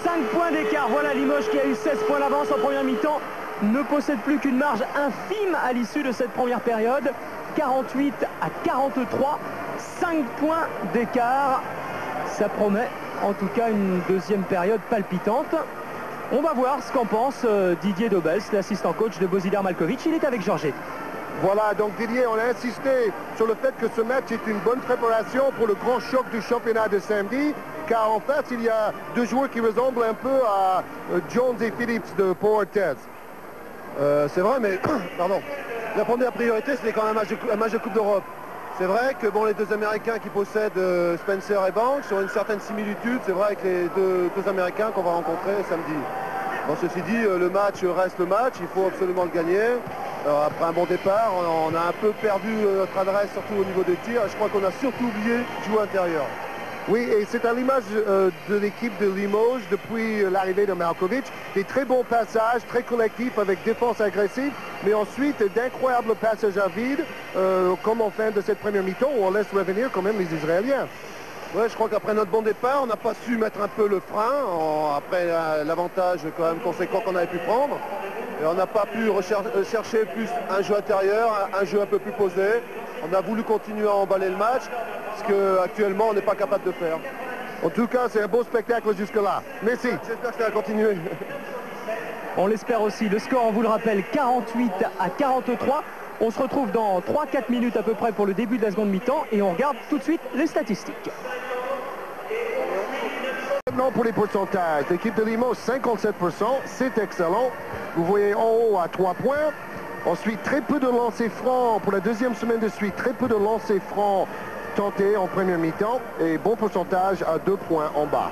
5 points d'écart, voilà Limoges qui a eu 16 points d'avance en première mi-temps. Ne possède plus qu'une marge infime à l'issue de cette première période. 48-43, 5 points d'écart. Ça promet en tout cas une deuxième période palpitante. On va voir ce qu'en pense Didier Dobels, l'assistant coach de Božidar Maljković. Il est avec Georges. Voilà, donc Didier, on a insisté sur le fait que ce match est une bonne préparation pour le grand choc du championnat de samedi, car en fait, il y a deux joueurs qui ressemblent un peu à Jones et Phillips de Portes. C'est vrai, mais pardon. La première priorité, c'était quand même un match de Coupe d'Europe. C'est vrai que bon, les deux Américains qui possèdent Spencer et Banks ont une certaine similitude, c'est vrai, avec les deux Américains qu'on va rencontrer samedi. Bon, ceci dit, le match reste le match, il faut absolument le gagner. Alors, après un bon départ, on a un peu perdu notre adresse, surtout au niveau des tirs. Je crois qu'on a surtout oublié de jouer intérieur. Oui, et c'est à l'image de l'équipe de Limoges depuis l'arrivée de Maljković. Des très bons passages, très collectifs avec défense agressive, mais ensuite d'incroyables passages à vide, comme en fin de cette première mi-temps où on laisse revenir quand même les Israéliens. Ouais, je crois qu'après notre bon départ, on n'a pas su mettre un peu le frein, après l'avantage quand même conséquent qu'on avait pu prendre. Et on n'a pas pu chercher plus un jeu intérieur, un jeu un peu plus posé. On a voulu continuer à emballer le match, ce qu'actuellement on n'est pas capable de faire. En tout cas, c'est un beau spectacle jusque-là. Merci. J'espère que ça va continuer. On l'espère aussi. Le score, on vous le rappelle, 48-43. On se retrouve dans 3-4 minutes à peu près pour le début de la seconde mi-temps et on regarde tout de suite les statistiques. Maintenant pour les pourcentages, l'équipe de Limoges 57%, c'est excellent. Vous voyez en haut à 3 points. Ensuite, très peu de lancers francs pour la deuxième semaine de suite. Très peu de lancers francs tentés en première mi-temps et bon pourcentage à 2 points en bas.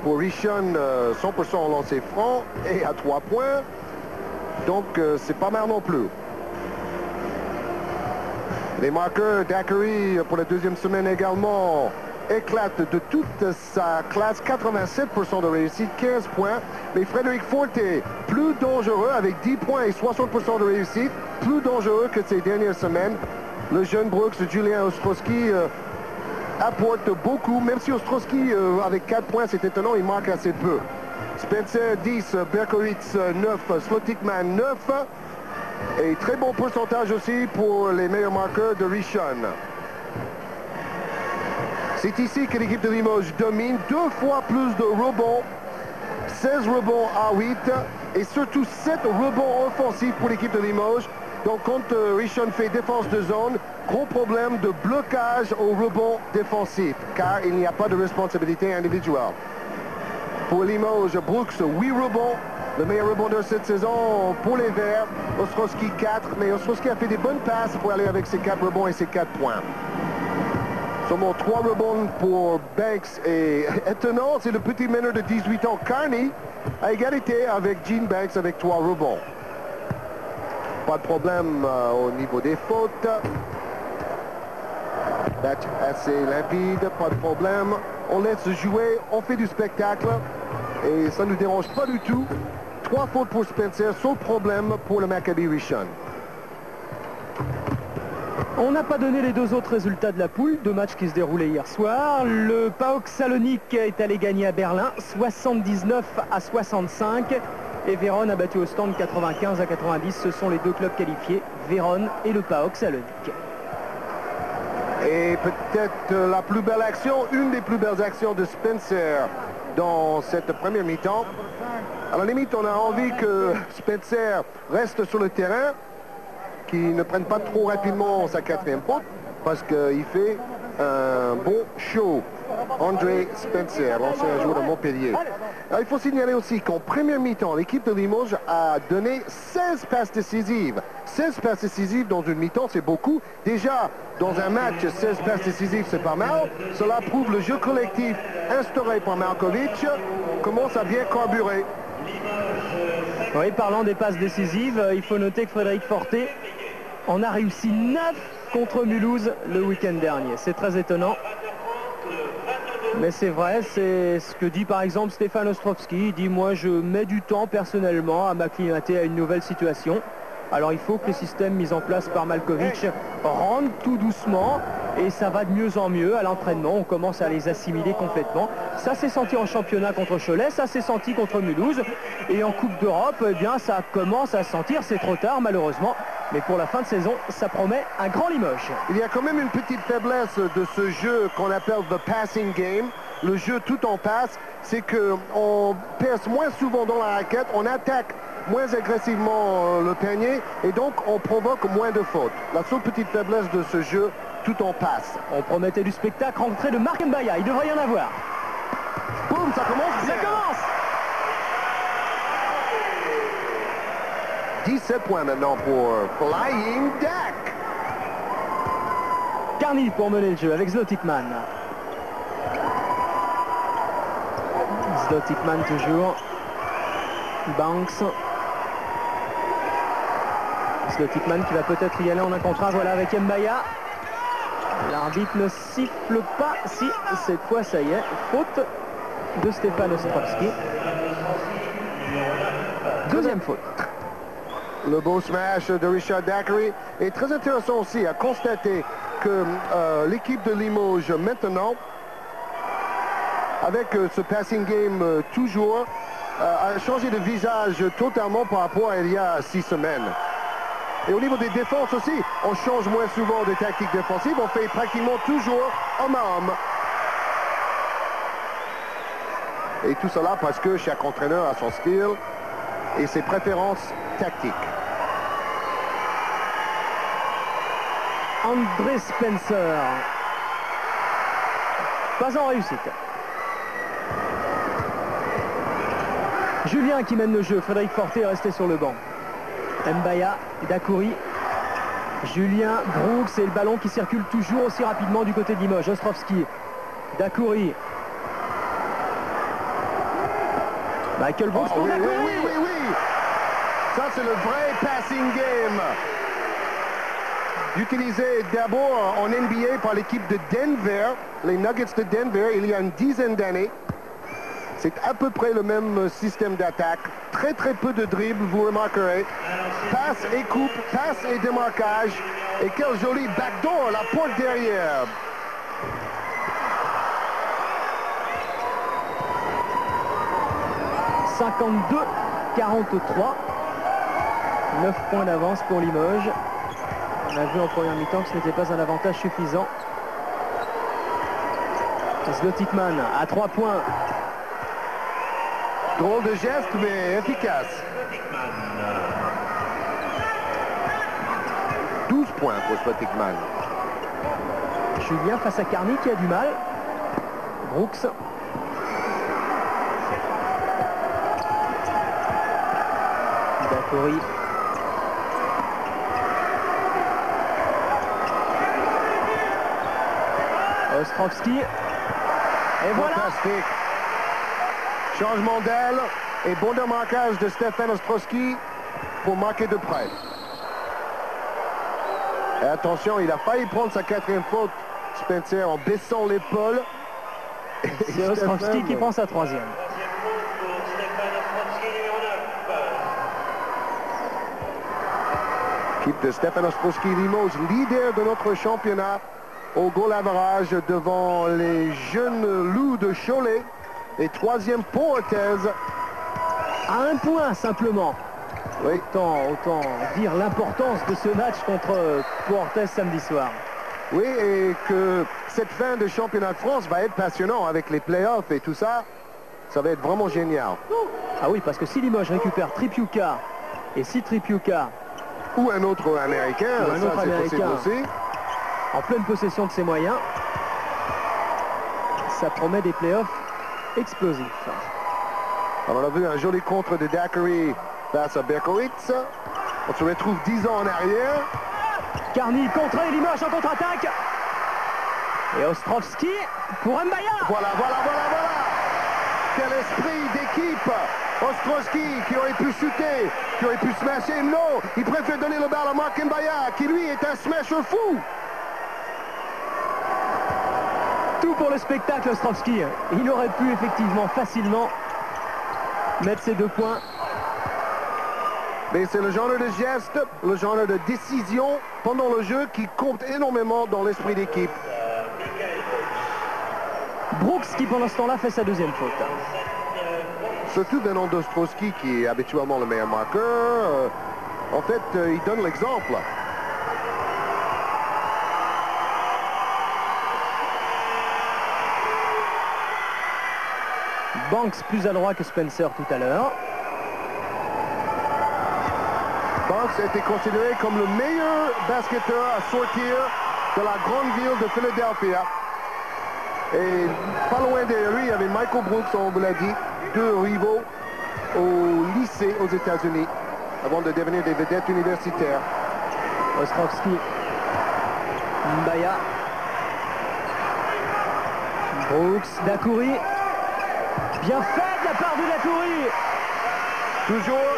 Pour Richon, 100% en lancers francs et à 3 points. Donc, c'est pas mal non plus. Les marqueurs d'Ackery pour la deuxième semaine également éclatent de toute sa classe. 87% de réussite, 15 points. Mais Frédéric Forte, plus dangereux avec 10 points et 60% de réussite, plus dangereux que ces dernières semaines. Le jeune Brooks, Julien Ostrowski, apporte beaucoup. Même si Ostrowski, avec 4 points, c'est étonnant, il marque assez peu. Spencer, 10, Berkowitz, 9, Zlotikman, 9. Et très bon pourcentage aussi pour les meilleurs marqueurs de Richon. C'est ici que l'équipe de Limoges domine, 2 fois plus de rebonds, 16 rebonds à 8 et surtout 7 rebonds offensifs pour l'équipe de Limoges. Donc quand Richon fait défense de zone, gros problème de blocage au rebond défensif, car il n'y a pas de responsabilité individuelle. Pour Limoges, Brooks, 8 rebonds. Le meilleur rebondeur cette saison pour les Verts. Ostrowski 4, mais Ostrowski a fait des bonnes passes pour aller avec ses 4 rebonds et ses 4 points. Seulement 3 rebonds pour Banks et étonnant, c'est le petit meneur de 18 ans, Carney, à égalité avec Gene Banks avec 3 rebonds. Pas de problème au niveau des fautes. Match assez limpide, pas de problème. On laisse jouer, on fait du spectacle et ça ne nous dérange pas du tout. 3 fautes pour Spencer, seul problème pour le Maccabi Richon. On n'a pas donné les 2 autres résultats de la poule, 2 matchs qui se déroulaient hier soir. Le PAOK Salonique est allé gagner à Berlin, 79-65. Et Vérone a battu au stand 95-90. Ce sont les 2 clubs qualifiés, Vérone et le PAOK Salonique. Et peut-être la plus belle action, une des plus belles actions de Spencer dans cette première mi-temps. À la limite, on a envie que Spencer reste sur le terrain, qu'il ne prenne pas trop rapidement sa 4e faute, parce qu'il fait un bon show. André Spencer, l'ancien joueur de Montpellier. Alors, il faut signaler aussi qu'en première mi-temps, l'équipe de Limoges a donné 16 passes décisives. 16 passes décisives dans une mi-temps, c'est beaucoup. Déjà, dans un match, 16 passes décisives, c'est pas mal. Cela prouve le jeu collectif instauré par Markovic commence à bien carburer. Oui, parlant des passes décisives, il faut noter que Frédéric Forté en a réussi 9 contre Mulhouse le week-end dernier. C'est très étonnant. Mais c'est vrai, c'est ce que dit par exemple Stéphane Ostrowski. Il dit, moi je mets du temps personnellement à m'acclimater à une nouvelle situation. Alors il faut que les systèmes mis en place par Malkovic rentrent tout doucement. Et ça va de mieux en mieux à l'entraînement. On commence à les assimiler complètement. Ça s'est senti en championnat contre Cholet, ça s'est senti contre Mulhouse. Et en Coupe d'Europe, eh bien ça commence à se sentir. C'est trop tard malheureusement. Mais pour la fin de saison, ça promet un grand Limoges. Il y a quand même une petite faiblesse de ce jeu qu'on appelle the passing game. Le jeu tout en passe, c'est qu'on perce moins souvent dans la raquette, on attaque moins agressivement le panier et donc on provoque moins de fautes. La seule petite faiblesse de ce jeu tout en passe. On promettait du spectacle, rentrée de Marc Mbaya, il devrait y en avoir. Boum, ça commence bien. Ça commence. 17 points maintenant pour Flying Dak. Carney pour mener le jeu avec Zlotikman. Zlotikman toujours. Banks. Zlotikman qui va peut-être y aller en un contre un. Voilà avec Mbaya. L'arbitre ne siffle pas. Si, cette fois ça y est. Faute de Stéphane Ostrowski. Deuxième faute. Le beau smash de Richard Daiquiri est très intéressant aussi à constater que l'équipe de Limoges maintenant, avec ce passing game toujours, a changé de visage totalement par rapport à il y a 6 semaines. Et au niveau des défenses aussi, on change moins souvent de tactique défensive, on fait pratiquement toujours homme à homme. Et tout cela parce que chaque entraîneur a son style et ses préférences tactiques. André Spencer. Pas en réussite. Julien qui mène le jeu. Frédéric Forté est resté sur le banc. Mbaya, Dakouri. Julien, Brooks et le ballon qui circule toujours aussi rapidement du côté de Limoges. Ostrowski. Dakouri. Michael Brooks pour Dakouri. Oui. Ça, c'est le vrai passing game. Utilisé d'abord en NBA par l'équipe de Denver, les Nuggets de Denver, il y a une dizaine d'années. C'est à peu près le même système d'attaque. Très peu de dribbles, vous remarquerez. Passe et coupe, passe et démarquage. Et quel joli backdoor, la porte derrière. « 52-43. 9 points d'avance pour Limoges. On a vu en première mi-temps que ce n'était pas un avantage suffisant. Zlotikman à 3 points. Drôle de geste, mais efficace. 12 points pour Zlotikman. Julien face à Carny qui a du mal. Brooks. Dacoury. Ostrovski. Et voilà. Fantastique. Changement d'aile et bon démarquage de Stefan Ostrowski pour marquer de près. Et attention, il a failli prendre sa 4e faute, Spencer, en baissant l'épaule. C'est Ostrovski qui prend sa 3e. Équipe de Stefan Ostrowski Limoges, leader de notre championnat au goal average devant les jeunes loups de Cholet. Et 3e pour Orthez. À 1 point simplement. Oui. Autant dire l'importance de ce match contre Orthez samedi soir. Oui, et que cette fin de championnat de France va être passionnant avec les playoffs et tout ça. Ça va être vraiment génial. Ah oui, parce que si Limoges récupère Tripiuca, et si Tripiuca ou un autre Américain, ou un autre Américain aussi, en pleine possession de ses moyens, ça promet des playoffs explosifs. Alors, on a vu un joli contre de Dacoury face à Berkowitz. On se retrouve 10 ans en arrière. Carny contré, Limoges en contre-attaque. Et Ostrovski pour Mbaya. Voilà. Quel esprit d'équipe. Ostrowski qui aurait pu shooter, qui aurait pu smasher. Non, il préfère donner le ballon à Mark Mbaya, qui lui est un smasher fou. Tout pour le spectacle, Ostrovski. Il aurait pu effectivement facilement mettre ses 2 points. Mais c'est le genre de geste, le genre de décision pendant le jeu qui compte énormément dans l'esprit d'équipe. Brooks qui pendant ce temps-là fait sa 2e faute. Surtout venant d'Ostrowski qui est habituellement le meilleur marqueur. En fait, il donne l'exemple. Banks plus adroit que Spencer tout à l'heure. Banks a été considéré comme le meilleur basketteur à sortir de la grande ville de Philadelphia. Et pas loin derrière lui, il y avait Michael Brooks, on vous l'a dit, 2 rivaux au lycée aux États-Unis avant de devenir des vedettes universitaires. Ostrovski. Mbaya. Brooks, Dacoury. Bien fait de la part de Dacoury. Toujours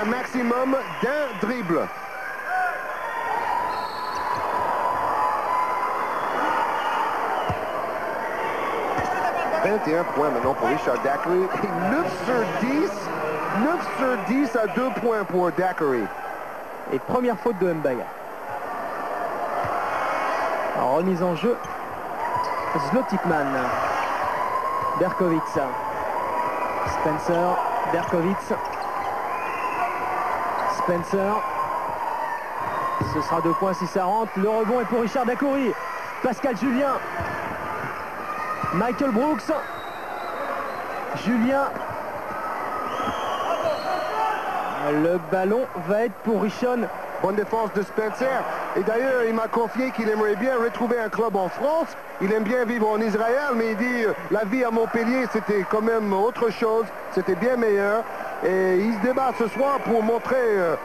un maximum d'un dribble. « 21 points maintenant pour Richard Dacoury. 9 sur 10 à 2 points pour Dacoury. Et première faute de Mbaya. En remise en jeu, Zlotikman. Berkowitz. Spencer. Berkowitz. Spencer. Ce sera 2 points si ça rentre. Le rebond est pour Richard Dacoury. Pascal Julien. Michael Brooks. Julien. Le ballon va être pour Richon. Bonne défense de Spencer. Et d'ailleurs, il m'a confié qu'il aimerait bien retrouver un club en France. Il aime bien vivre en Israël, mais il dit la vie à Montpellier, c'était quand même autre chose. C'était bien meilleur. Et il se débat ce soir pour montrer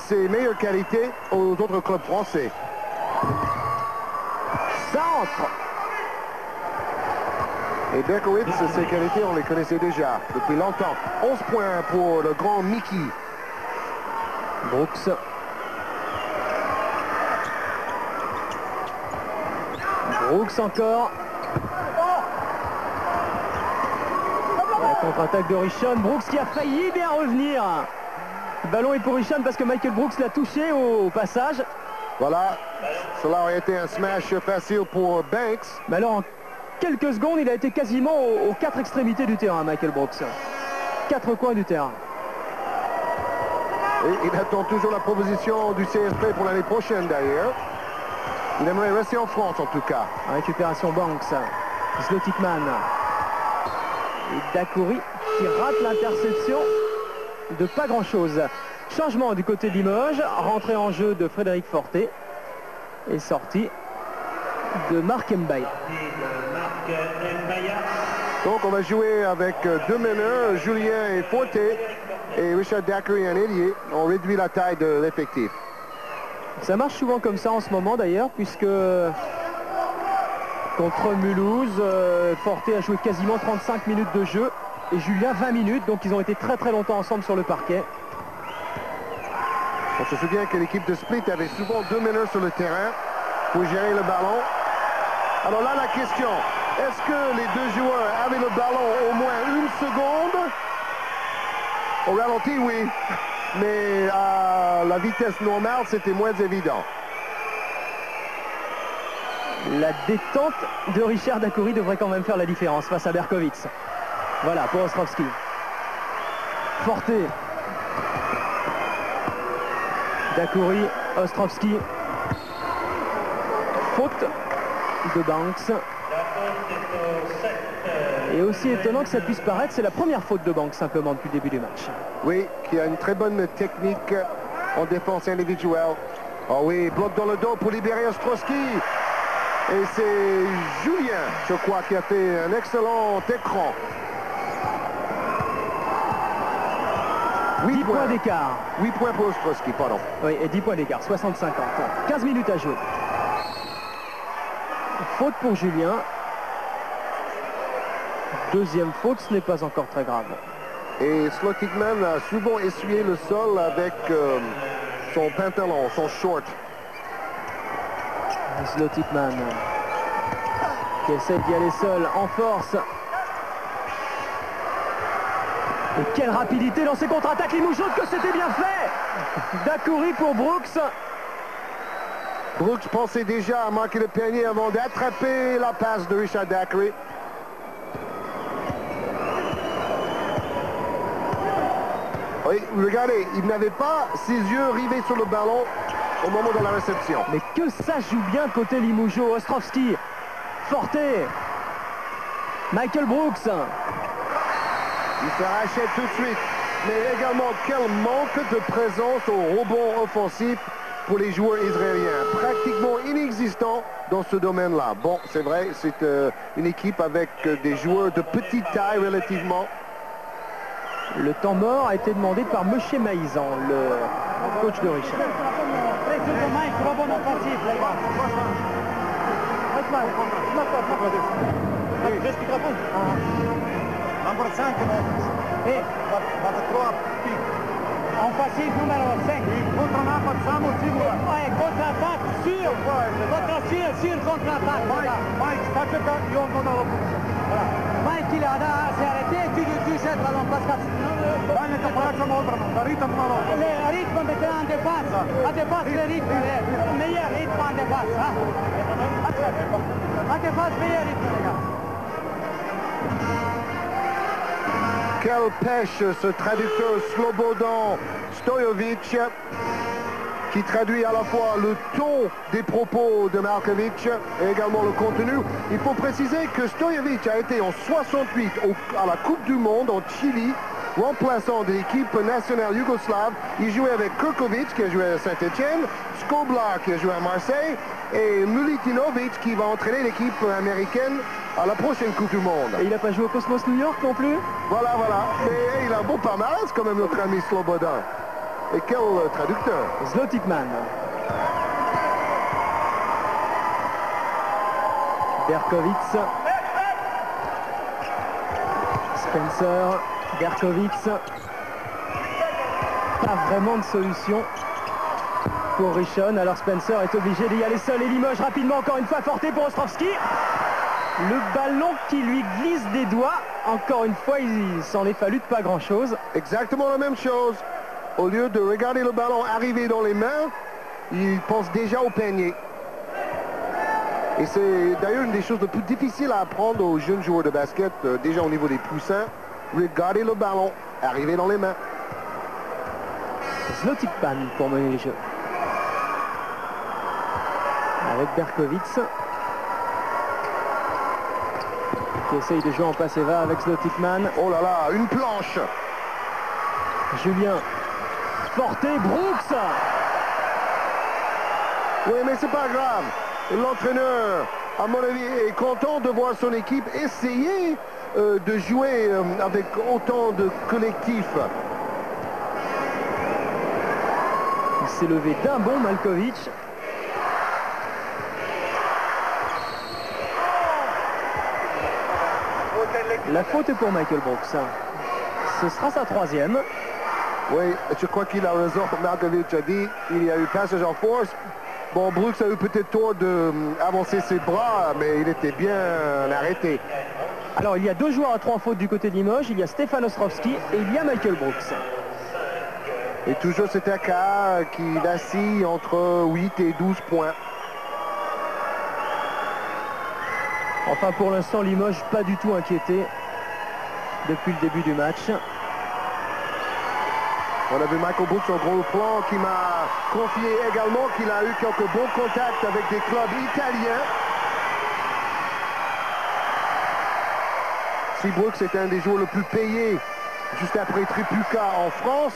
ses meilleures qualités aux autres clubs français. Centre. Et Berkowitz, ses qualités, on les connaissait déjà depuis longtemps. 11 points pour le grand Mickey. Brooks. Brooks encore. La contre-attaque de Richon. Brooks qui a failli bien revenir. Le ballon est pour Richon parce que Michael Brooks l'a touché au passage. Voilà, cela aurait été un smash facile pour Banks. Mais alors en quelques secondes, il a été quasiment aux 4 extrémités du terrain, Michael Brooks. 4 coins du terrain. Et il attend toujours la proposition du CSP pour l'année prochaine d'ailleurs. Il aimerait rester en France en tout cas. Récupération Banks. Zlotikman. Et Dacoury qui rate l'interception de pas grand chose. Changement du côté de Limoges. Rentrée en jeu de Frédéric Forté. Et sortie de Marc Mbaya. Donc on va jouer avec deux meneurs, Julien et Forte, et Richard Dackery en ailier. On réduit la taille de l'effectif. Ça marche souvent comme ça en ce moment d'ailleurs, puisque contre Mulhouse, Forte a joué quasiment 35 minutes de jeu et Julien 20 minutes, donc ils ont été très longtemps ensemble sur le parquet. On se souvient que l'équipe de Split avait souvent deux meneurs sur le terrain pour gérer le ballon. Alors là, la question, est-ce que les deux joueurs avaient le ballon au moins une seconde? Au ralenti, oui, mais à la vitesse normale, c'était moins évident. La détente de Richard Dackery devrait quand même faire la différence face à Berkowitz. Voilà, pour Ostrovsky. Forte. Dackery, Ostrovsky. Faute de Banks. Et aussi étonnant que ça puisse paraître, c'est la première faute de Banks simplement depuis le début du match. Oui, qui a une très bonne technique en défense individuelle. Oh oui, bloc dans le dos pour libérer Ostrovsky. Et c'est Julien, je crois, qui a fait un excellent écran. 10 points d'écart. 8 points pour Ostrovsky, pardon. Oui, et 10 points d'écart, 60-50. 15 minutes à jouer. Faute pour Julien. Deuxième faute, ce n'est pas encore très grave. Et Slotikman a souvent essuyé le sol avec son pantalon, son short. Slotikman qui essaie d'y aller seul en force. Et quelle rapidité dans ses contre-attaques, Limoges que c'était bien fait. Dackery pour Brooks. Brooks pensait déjà à marquer le panier avant d'attraper la passe de Richard Dackery. Oui, regardez, il n'avait pas ses yeux rivés sur le ballon au moment de la réception. Mais que ça joue bien côté Limoges. Ostrovsky, Forte, Michael Brooks. Il se rachète tout de suite. Mais également, quel manque de présence au rebond offensif pour les joueurs israéliens. Pratiquement inexistant dans ce domaine-là. Bon, c'est vrai, c'est une équipe avec des joueurs de petite taille relativement. Le temps mort a été demandé par Moshe Maïzan, le coach de Richard. En passif numéro 5. Contre-attaque, само сигурен. Contre-attaque, sûr. Sûr contre-attaque. Mike, сачека и он го дава. Mike, il s'est arrêté et tu jettes ballon parce que... Dajte da pojačamo odbranu, da ritam malo. Le rythme maintenant en défense. En défense, le rythme, le meilleur rythme en défense. En défense, meilleur rythme, les gars. Quelle pêche ce traducteur Slobodan Stojovic qui traduit à la fois le ton des propos de Markovic et également le contenu. Il faut préciser que Stojovic a été en 68 à la Coupe du Monde en Chili, remplaçant de l'équipe nationale yougoslave. Il jouait avec Krkovic qui a joué à Saint-Etienne, Skoblar qui a joué à Marseille et Milutinovic qui va entraîner l'équipe américaine à la prochaine Coupe du Monde. Et il n'a pas joué au Cosmos New York non plus? Voilà. Mais il a un beau palmarès quand même, notre ami Slobodan. Et quel traducteur. Slotikman. Berkowitz. Spencer. Berkowitz. Pas vraiment de solution pour Richon. Alors Spencer est obligé d'y aller seul et Limoges rapidement encore une fois. Forte pour Ostrovsky. Le ballon qui lui glisse des doigts. Encore une fois, il s'en est fallu de pas grand-chose. Exactement la même chose. Au lieu de regarder le ballon arriver dans les mains, il pense déjà au panier. Et c'est d'ailleurs une des choses les plus difficiles à apprendre aux jeunes joueurs de basket, déjà au niveau des poussins. Regarder le ballon arriver dans les mains. Slotikman pour mener les jeux. Avec Berkowitz. Qui essaye de jouer en passe et va avec Slotikman. Oh là là, une planche. Julien. Forte, Brooks. Oui, mais c'est pas grave. L'entraîneur, à mon avis, est content de voir son équipe essayer de jouer avec autant de collectifs. Il s'est levé d'un bond, Malkovich. La faute est pour Michael Brooks. Ce sera sa 3e. Oui, je crois qu'il a raison. Malkovich a dit il y a eu passage en force. Bon, Brooks a eu peut-être tort d'avancer ses bras, mais il était bien arrêté. Alors, il y a 2 joueurs à 3 fautes du côté de Limoges. Il y a Stefan Ostrowski et il y a Michael Brooks. Et toujours cet écart qui vacille entre 8 et 12 points. Enfin, pour l'instant, Limoges pas du tout inquiété depuis le début du match. On a vu Michael Brooks au gros plan qui m'a confié également qu'il a eu quelques bons contacts avec des clubs italiens. Si Brooks est un des joueurs les plus payés juste après Tripucka en France,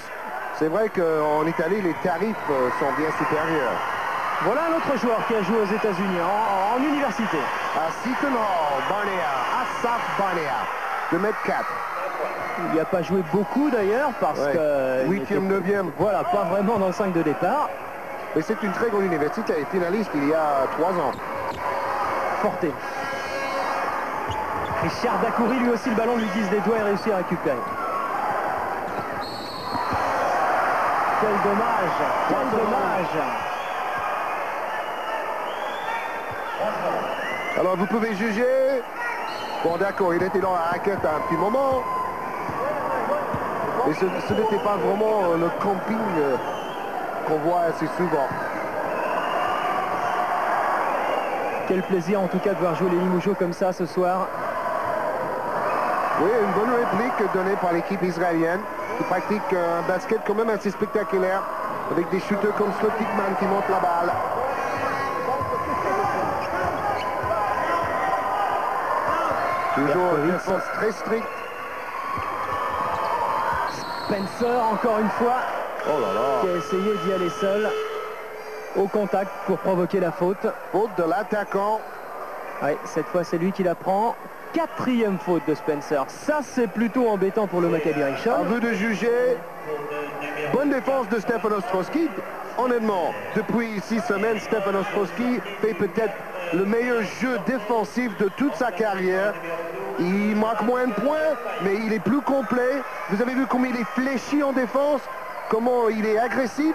c'est vrai qu'en Italie, les tarifs sont bien supérieurs. Voilà un autre joueur qui a joué aux États-Unis en université. À Seton Hall, Barnea, Asaf Barnea, 2m4. Il n'a pas joué beaucoup d'ailleurs parce que... 8e, 9e. Voilà, pas vraiment dans le 5 de départ. Mais c'est une très grande université, elle est finaliste il y a 3 ans. Forte. Richard Dacoury, lui aussi, le ballon lui glisse des doigts et réussit à récupérer. Quel dommage, quel dommage. Alors vous pouvez juger. Bon d'accord, il était dans la raquette à un petit moment. Mais ce n'était pas vraiment le camping qu'on voit assez souvent. Quel plaisir en tout cas de voir jouer les Limougeaux comme ça ce soir. Oui, une bonne réplique donnée par l'équipe israélienne qui pratique un basket quand même assez spectaculaire avec des shooters comme Slotikman qui montent la balle. Toujours une défense très stricte. Spencer, encore une fois, qui a essayé d'y aller seul au contact pour provoquer la faute. Faute de l'attaquant. Oui, cette fois c'est lui qui la prend. 4e faute de Spencer. Ça c'est plutôt embêtant pour le Maccabi Rishon. À vue de juger, bonne défense de Stefan Ostrowski. Honnêtement, depuis 6 semaines, Stefan Ostrowski fait peut-être le meilleur jeu défensif de toute sa carrière. Il marque moins de points, mais il est plus complet. Vous avez vu comment il est fléchi en défense, comment il est agressif.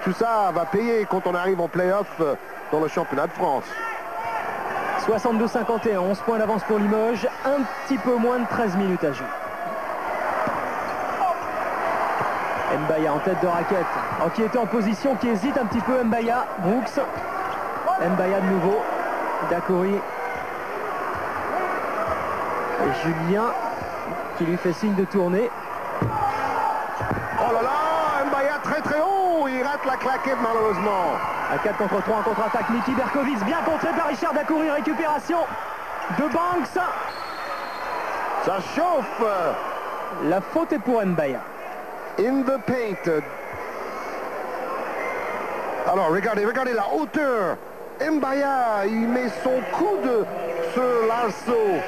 Tout ça va payer quand on arrive en play-off dans le championnat de France. 62-51, 11 points d'avance pour Limoges, un petit peu moins de 13 minutes à jouer. Mbaya en tête de raquette, qui était en position, qui hésite un petit peu. Mbaya, Brooks, Mbaya de nouveau, Dacoury et Julien qui lui fait signe de tourner. Oh là là, Mbaya très très haut, il rate la claquette malheureusement. À 4 contre 3 en contre-attaque, Miki Berkovic, bien contré par Richard Dacoury, récupération de Banks. Ça chauffe. La faute est pour Mbaya. In the paint. Alors regardez la hauteur. Mbaya, il met son coude sur l'arceau.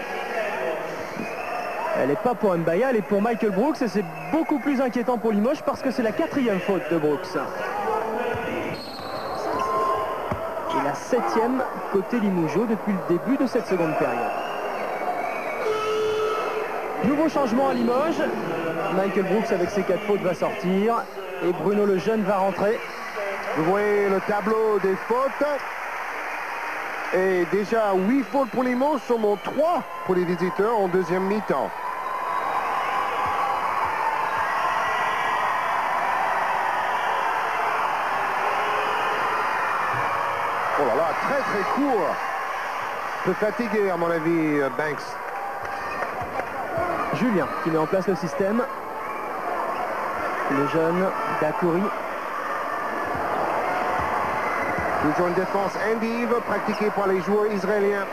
Elle n'est pas pour Mbaya, elle est pour Michael Brooks et c'est beaucoup plus inquiétant pour Limoges parce que c'est la 4e faute de Brooks. Et la 7e côté Limougeaux depuis le début de cette seconde période. Nouveau changement à Limoges. Michael Brooks avec ses 4 fautes va sortir et Bruno Lejeune va rentrer. Vous voyez le tableau des fautes. Et déjà 8 fautes pour Limoges, seulement 3 pour les visiteurs en deuxième mi-temps. Oh là là, très très court. Un peu fatigué à mon avis, Banks. Julien qui met en place le système. Le jeune Dacoury. Toujours une défense endive pratiquée par les joueurs israéliens.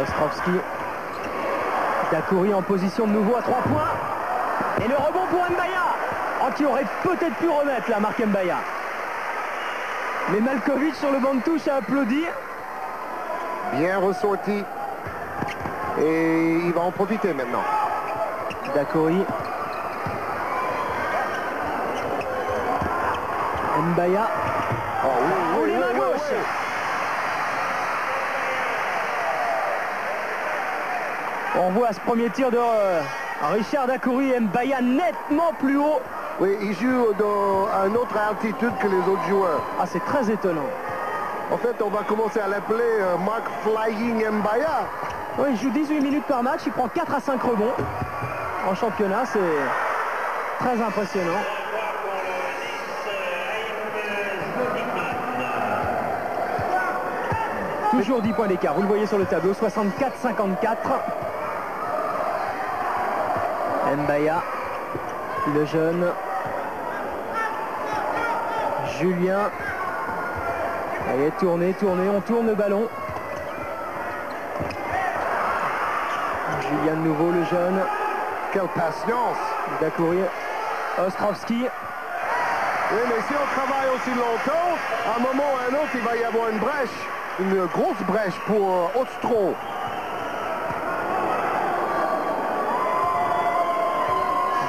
Ostrowski. Dacoury en position de nouveau à 3 points. Et le rebond pour Mbaya. Oh, qui aurait peut-être pu remettre là, Marc Mbaya. Mais Malkovic sur le banc de touche a applaudi. Bien ressorti. Et il va en profiter maintenant. Dacoury. Mbaya. Oh, oui, les mains gauche. On voit ce premier tir de Richard Dacoury. Mbaya nettement plus haut. Oui, il joue dans une autre altitude que les autres joueurs. Ah, c'est très étonnant. En fait, on va commencer à l'appeler Mark Flying Mbaya. Oui, il joue 18 minutes par match, il prend 4 à 5 rebonds. En championnat, c'est très impressionnant. Toujours 10 points d'écart, vous le voyez sur le tableau, 64-54. Mbaya, le jeune. Julien. Allez, tournez, on tourne le ballon. Julien de nouveau, le jeune. Quelle patience. Dacoury. Ostrovski. Oui, mais si on travaille aussi longtemps, à un moment ou à un autre, il va y avoir une brèche. Une grosse brèche pour Ostro.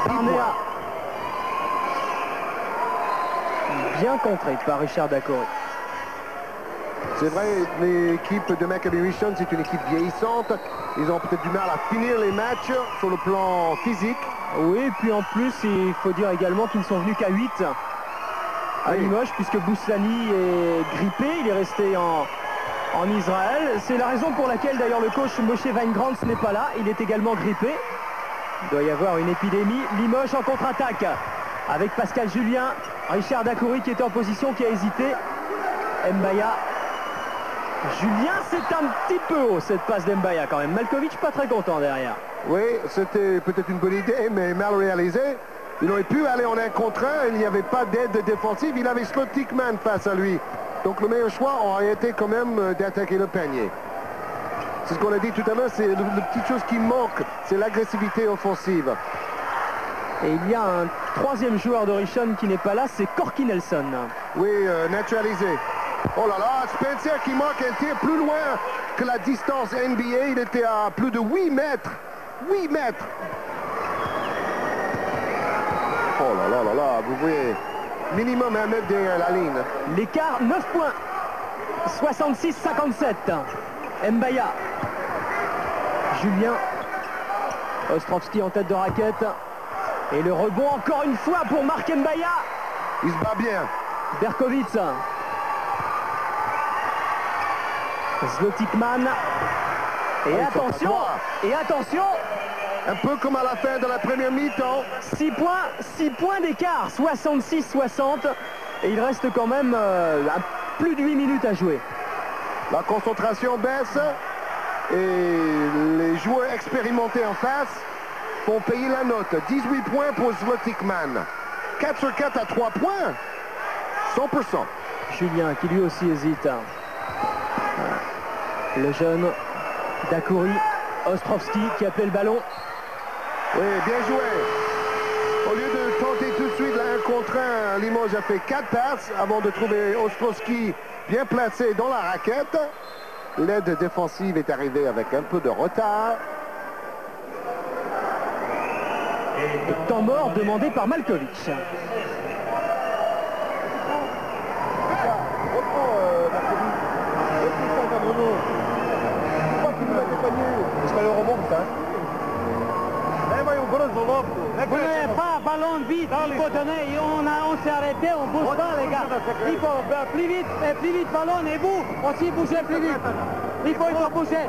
Barnea. Bien contré par Richard Dacoury. C'est vrai, l'équipe de Maccabi Rishon, c'est une équipe vieillissante. Ils ont peut-être du mal à finir les matchs sur le plan physique. Oui, et puis en plus, il faut dire également qu'ils ne sont venus qu'à 8 à Limoges, puisque Bouslani est grippé. Il est resté en Israël. C'est la raison pour laquelle d'ailleurs le coach Moshe Weingrantz n'est pas là. Il est également grippé. Il doit y avoir une épidémie. Limoges en contre-attaque avec Pascal Julien. Richard Dacoury qui était en position, qui a hésité. Mbaya. Julien, c'est un petit peu haut cette passe d'Mbaya quand même. Malkovic pas très content derrière. Oui, c'était peut-être une bonne idée, mais mal réalisée. Il aurait pu aller en 1 contre 1. Il n'y avait pas d'aide défensive. Il avait Slotikman face à lui. Donc le meilleur choix aurait été quand même d'attaquer le panier. C'est ce qu'on a dit tout à l'heure, c'est la petite chose qui manque, c'est l'agressivité offensive. Et il y a un troisième joueur de Rishon qui n'est pas là, c'est Corky Nelson. Oui, naturalisé. Oh là là, Spencer qui marque un tir plus loin que la distance NBA. Il était à plus de 8 mètres. 8 mètres. Oh là là là là, vous voyez, minimum 1 mètre derrière la ligne. L'écart, 9 points. 66-57. Mbaya. Julien. Ostrovski en tête de raquette. Et le rebond encore une fois pour Marc Mbaya. Il se bat bien. Berkovic. Zlotikman. Et attention. Un peu comme à la fin de la première mi-temps. 6 points d'écart, 66-60. Et il reste quand même plus de 8 minutes à jouer. La concentration baisse. Et les joueurs expérimentés en face vont payer la note. 18 points pour Zlotikman. 4 sur 4 à 3 points. 100%. Julien qui lui aussi hésite. Le jeune Dacoury. Ostrovski qui appelait le ballon. Oui, bien joué. Au lieu de tenter tout de suite la 1 contre 1, Limoges a fait 4 passes avant de trouver Ostrovski bien placé dans la raquette. L'aide défensive est arrivée avec un peu de retard. Et temps mort demandé par Malkovic. Vous n'avez pas ballon vite, il faut donner, on s'est arrêté, on bouge pas les gars. Il faut plus vite ballon et vous aussi bougez plus vite. Il faut bouger.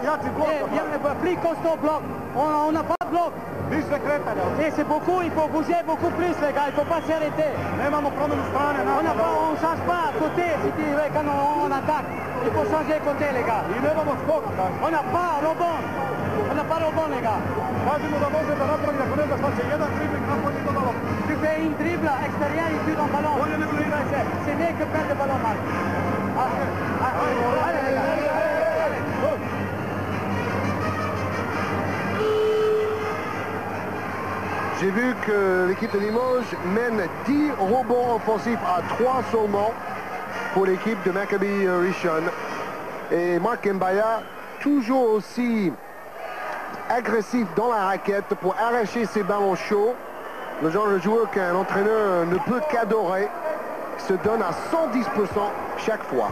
Plus costaud bloc, on n'a pas de bloc. Et c'est beaucoup, il faut bouger beaucoup plus les gars, il ne faut pas s'arrêter. On ne change pas à côté quand on attaque. Il faut changer côté les gars. On n'a pas rebond. On n'a pas rebond les gars. Tu fais une dribble extérieure et tu dans le ballon. C'est mieux que perdre le ballon mal. Allez les gars. j'ai vu que l'équipe de Limoges mène 10 rebonds offensifs à 3 seulement pour l'équipe de Maccabi Rishon. Et Mark Mbaya, toujours aussi agressif dans la raquette pour arracher ses ballons chauds. Le genre de joueur qu'un entraîneur ne peut qu'adorer, se donne à 110% chaque fois.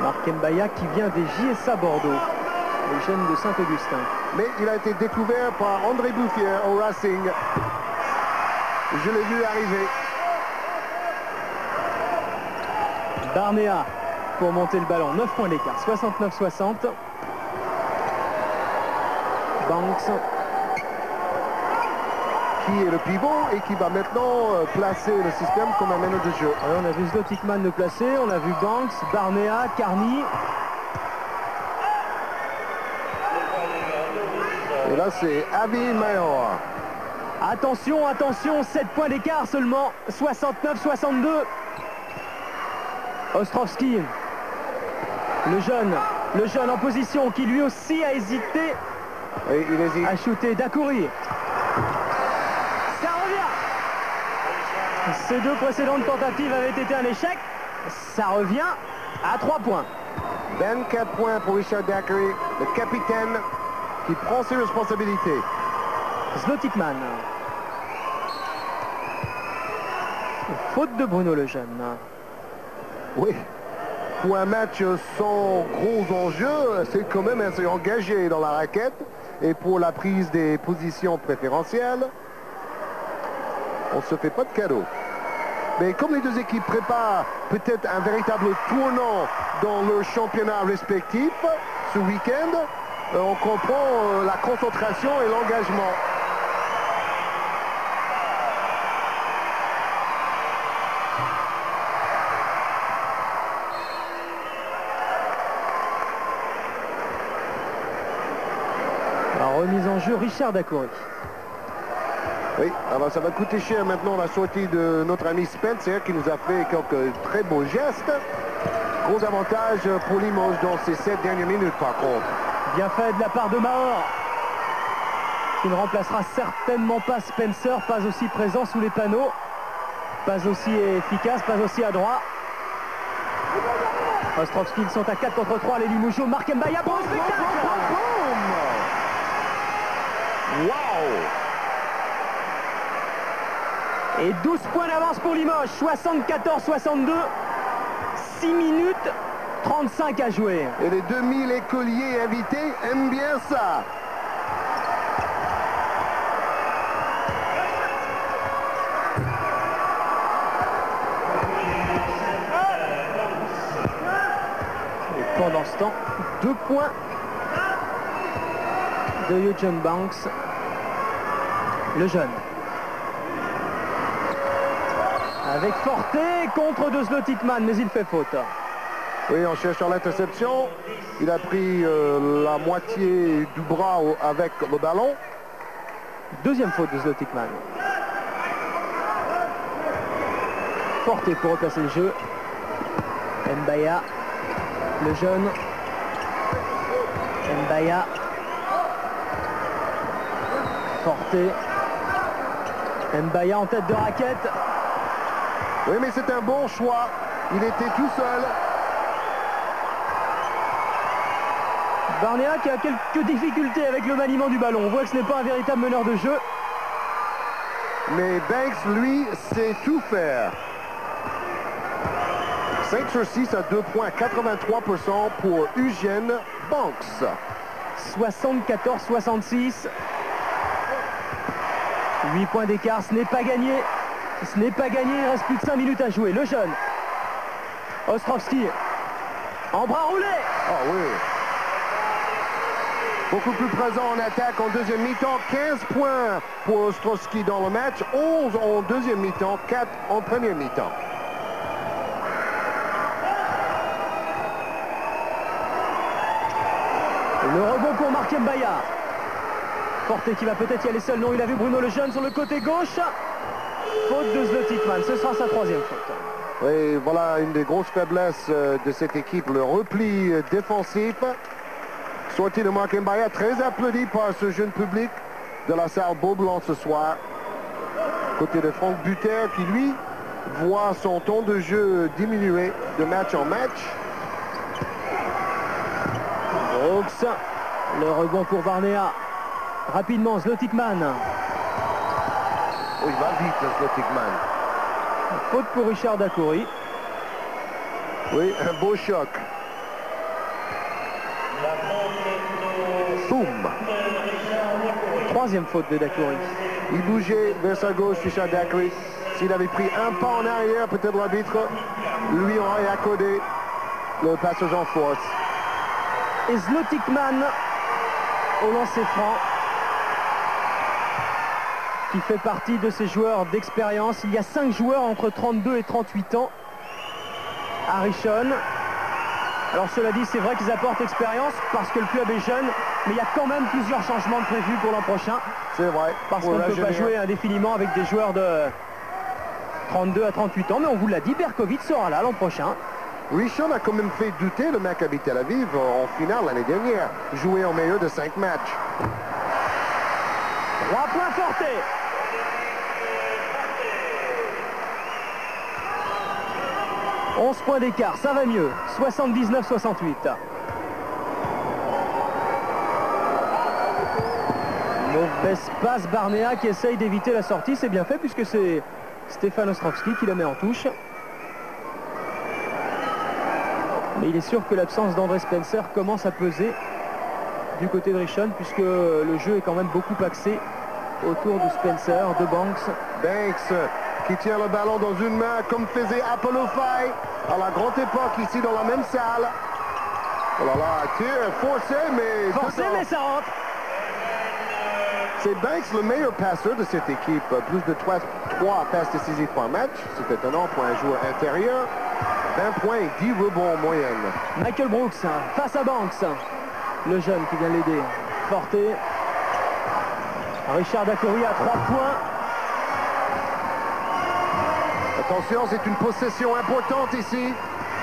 Mark Mbaya qui vient des JSA Bordeaux, les jeunes de Saint-Augustin. Mais il a été découvert par André Bouffière au Racing. Je l'ai vu arriver. Barnea pour monter le ballon, 9 points d'écart, 69-60. Banks qui est le pivot et qui va maintenant placer le système comme un meneur de jeu. Alors, on a vu Zlotikman le placer, on a vu Banks, Barnea, Carney. Et là c'est Avi Mayor. Attention, attention, 7 points d'écart seulement, 69-62. Ostrovski, le jeune en position qui lui aussi a hésité Et il hésite. à shooter. Dakouri. Ça revient. Ces deux précédentes tentatives avaient été un échec. Ça revient à 3 points. 24 points pour Richard Dakouri, le capitaine qui prend ses responsabilités. Zlotikman. Faute de Bruno Lejeune. Oui, pour un match sans gros enjeux, c'est quand même assez engagé dans la raquette. Et pour la prise des positions préférentielles, on ne se fait pas de cadeau. Mais comme les deux équipes préparent peut-être un véritable tournant dans leur championnat respectif ce week-end, on comprend la concentration et l'engagement. Remise en jeu, Richard Dakouri. Oui, alors ça va coûter cher maintenant la sortie de notre ami Spencer qui nous a fait quelques très beaux gestes. Gros avantage pour Limoges dans ces 7 dernières minutes par contre. Bien fait de la part de Mahor, qui ne remplacera certainement pas Spencer, pas aussi présent sous les panneaux, pas aussi efficace, pas aussi adroit. Ostrovski, ils sont à 4 contre 3, les Limougeaux. Mark Mbaya, bon spectacle. Wow! Et 12 points d'avance pour Limoges, 74-62, 6 minutes 35 à jouer. Et les 2000 écoliers invités aiment bien ça. Et pendant ce temps, 2 points de Eugene Banks, le jeune. Avec Forte contre de Zlotikman, mais il fait faute. Oui, en cherchant l'interception, il a pris la moitié du bras avec le ballon. Deuxième faute de Zlotikman. Forte pour replacer le jeu. Mbaya, le jeune. Mbaya. Forte. Mbaya en tête de raquette. Oui, mais c'est un bon choix. Il était tout seul. Barnea qui a quelques difficultés avec le maniement du ballon. On voit que ce n'est pas un véritable meneur de jeu. Mais Banks, lui, sait tout faire. 5 sur 6 à 2 points, 83% pour Eugene Banks. 74-66. 8 points d'écart, ce n'est pas gagné. Ce n'est pas gagné, il reste plus de 5 minutes à jouer. Le jeune. Ostrovski. En bras roulé. Ah oui. Beaucoup plus présent en attaque en deuxième mi-temps. 15 points pour Ostrovski dans le match. 11 en deuxième mi-temps, 4 en première mi-temps. Le rebond pour Mark Mbaya. Forte qui va peut-être y aller seul. Non, il a vu Bruno Lejeune sur le côté gauche. Faute de Zlotikman. Ce sera sa troisième faute. Oui, voilà une des grosses faiblesses de cette équipe, le repli défensif. Sortie de Mark Mbaya, très applaudi par ce jeune public de la salle Beaublanc ce soir. Côté de Franck Buter qui, lui, voit son ton de jeu diminuer de match en match. Brooks, le rebond pour Barnea. Rapidement, Zlotikman. Oh, il va vite, Zlotikman. Faute pour Richard Dacoury. Oui, un beau choc. Boum. Troisième faute de Dacoury. Il bougeait vers sa gauche, Richard Dacoury. S'il avait pris un pas en arrière, peut-être l'arbitre lui aurait accordé le passage en force. Et Zlotikman au lancer franc, qui fait partie de ces joueurs d'expérience. Il y a 5 joueurs entre 32 et 38 ans à Rishon. Alors cela dit, c'est vrai qu'ils apportent expérience parce que le club est jeune, mais il y a quand même plusieurs changements de prévus pour l'an prochain. C'est vrai. Parce qu'on ne peut pas jouer indéfiniment avec des joueurs de 32 à 38 ans, mais on vous l'a dit, Berkovic sera là l'an prochain. Rishon a quand même fait douter le Maccabi Tel Aviv en finale l'année dernière, joué en meilleur de 5 matchs. 3 points Forte. « 11 points d'écart, ça va mieux. 79-68. Mauvaise passe, Barnea qui essaye d'éviter la sortie. C'est bien fait puisque c'est Stefan Ostrovski qui la met en touche. Mais il est sûr que l'absence d'André Spencer commence à peser du côté de Rishon puisque le jeu est quand même beaucoup axé autour de Spencer, de Banks. Banks qui tient le ballon dans une main comme faisait Apollo Faye à la grande époque ici dans la même salle. Oh là là, tir forcé mais... Forcé mais ça rentre. C'est Banks le meilleur passeur de cette équipe. Plus de 3 passes décisives par match. C'est étonnant pour un joueur intérieur. 20 points et 10 rebonds en moyenne. Michael Brooks face à Banks. Le jeune qui vient l'aider. Forte. Richard Dacoury à 3 points. Attention, c'est une possession importante ici.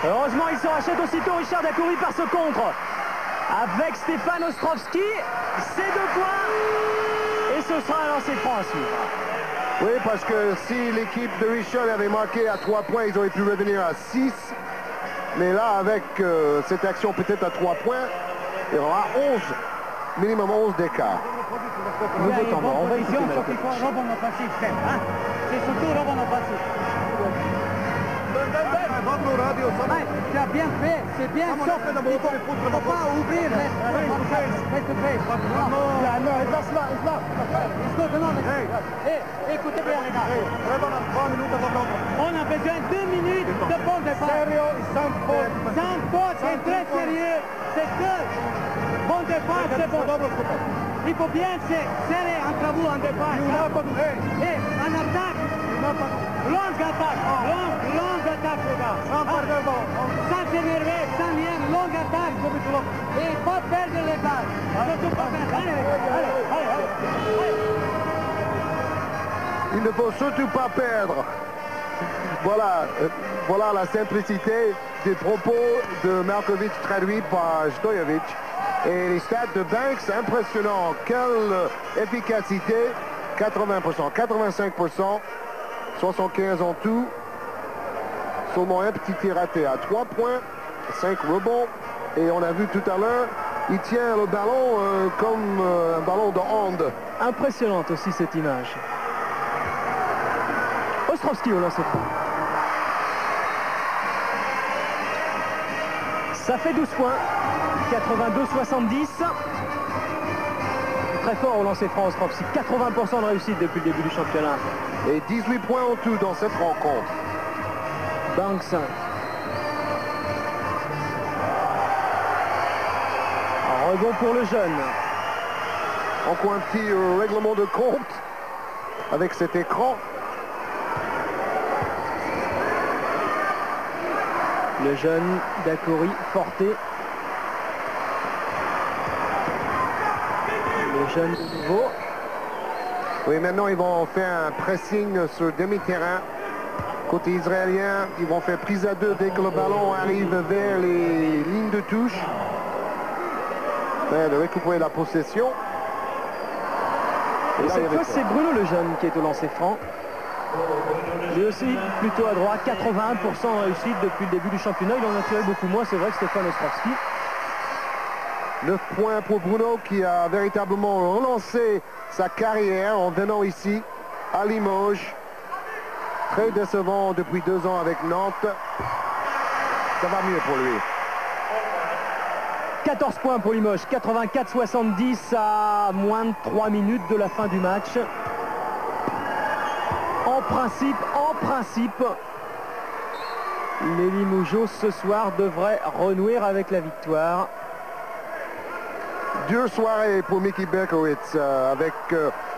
Heureusement, il se rachète aussitôt Richard Dacoury par ce contre. Avec Stefan Ostrovski, c'est 2 points. Et ce sera un lancer franc à suivre. Oui, parce que si l'équipe de Rishon avait marqué à 3 points, ils auraient pu revenir à 6. Mais là, avec cette action peut-être à 3 points, il y aura 11, minimum 11 d'écart. Nouveau temps mort, on va écouter C'est surtout rebond offensif. Tu as bien fait, c'est bien sauf il ne faut pas ouvrir écoutez bien les gars, on a besoin de 2 minutes de bon départ. Sans faute, c'est très sérieux, c'est que bon départ, c'est bon. Il faut bien se serrer entre vous en départ. Et en attaque, longue attaque, longue attaque les gars. Sans s'énerver, sans rien, longue attaque. Et pas perdre les balles. Surtout pas perdre. Allez. Il ne faut surtout pas perdre. Voilà la simplicité des propos de Markovic traduit par Stojovic. Et les stats de Banks, impressionnant. Quelle efficacité. 80%, 85%, 75 en tout. Seulement un petit tir raté à 3 points, 5 rebonds. Et on a vu tout à l'heure, il tient le ballon comme un ballon de hand. Impressionnante aussi cette image. Ostrovski au lancer franc. Ça fait 12 points. 82-70. Très fort au lancer franc Ostrovski. 80% de réussite depuis le début du championnat. Et 18 points en tout dans cette rencontre. Banks. Un rebond pour le jeune. Encore un petit règlement de compte avec cet écran. Le jeune Dacoury, Forte. Le jeune de nouveau. Oui, maintenant ils vont faire un pressing sur demi-terrain. Côté israélien, ils vont faire prise à 2 dès que le ballon arrive vers les lignes de touche. de récupérer la possession. Et cette fois, c'est Bruno Lejeune qui est au lancer franc. Lui aussi plutôt à droite, 81% de réussite depuis le début du championnat. Il en a tiré beaucoup moins, c'est vrai, que Stéphane Ostrovski. 9 points pour Bruno qui a véritablement relancé sa carrière en venant ici à Limoges. Très décevant depuis 2 ans avec Nantes. Ça va mieux pour lui. 14 points pour Limoges, 84-70 à moins de 3 minutes de la fin du match. En principe, les Limougeaux ce soir devraient renouer avec la victoire. Dure soirée pour Mickey Berkowitz avec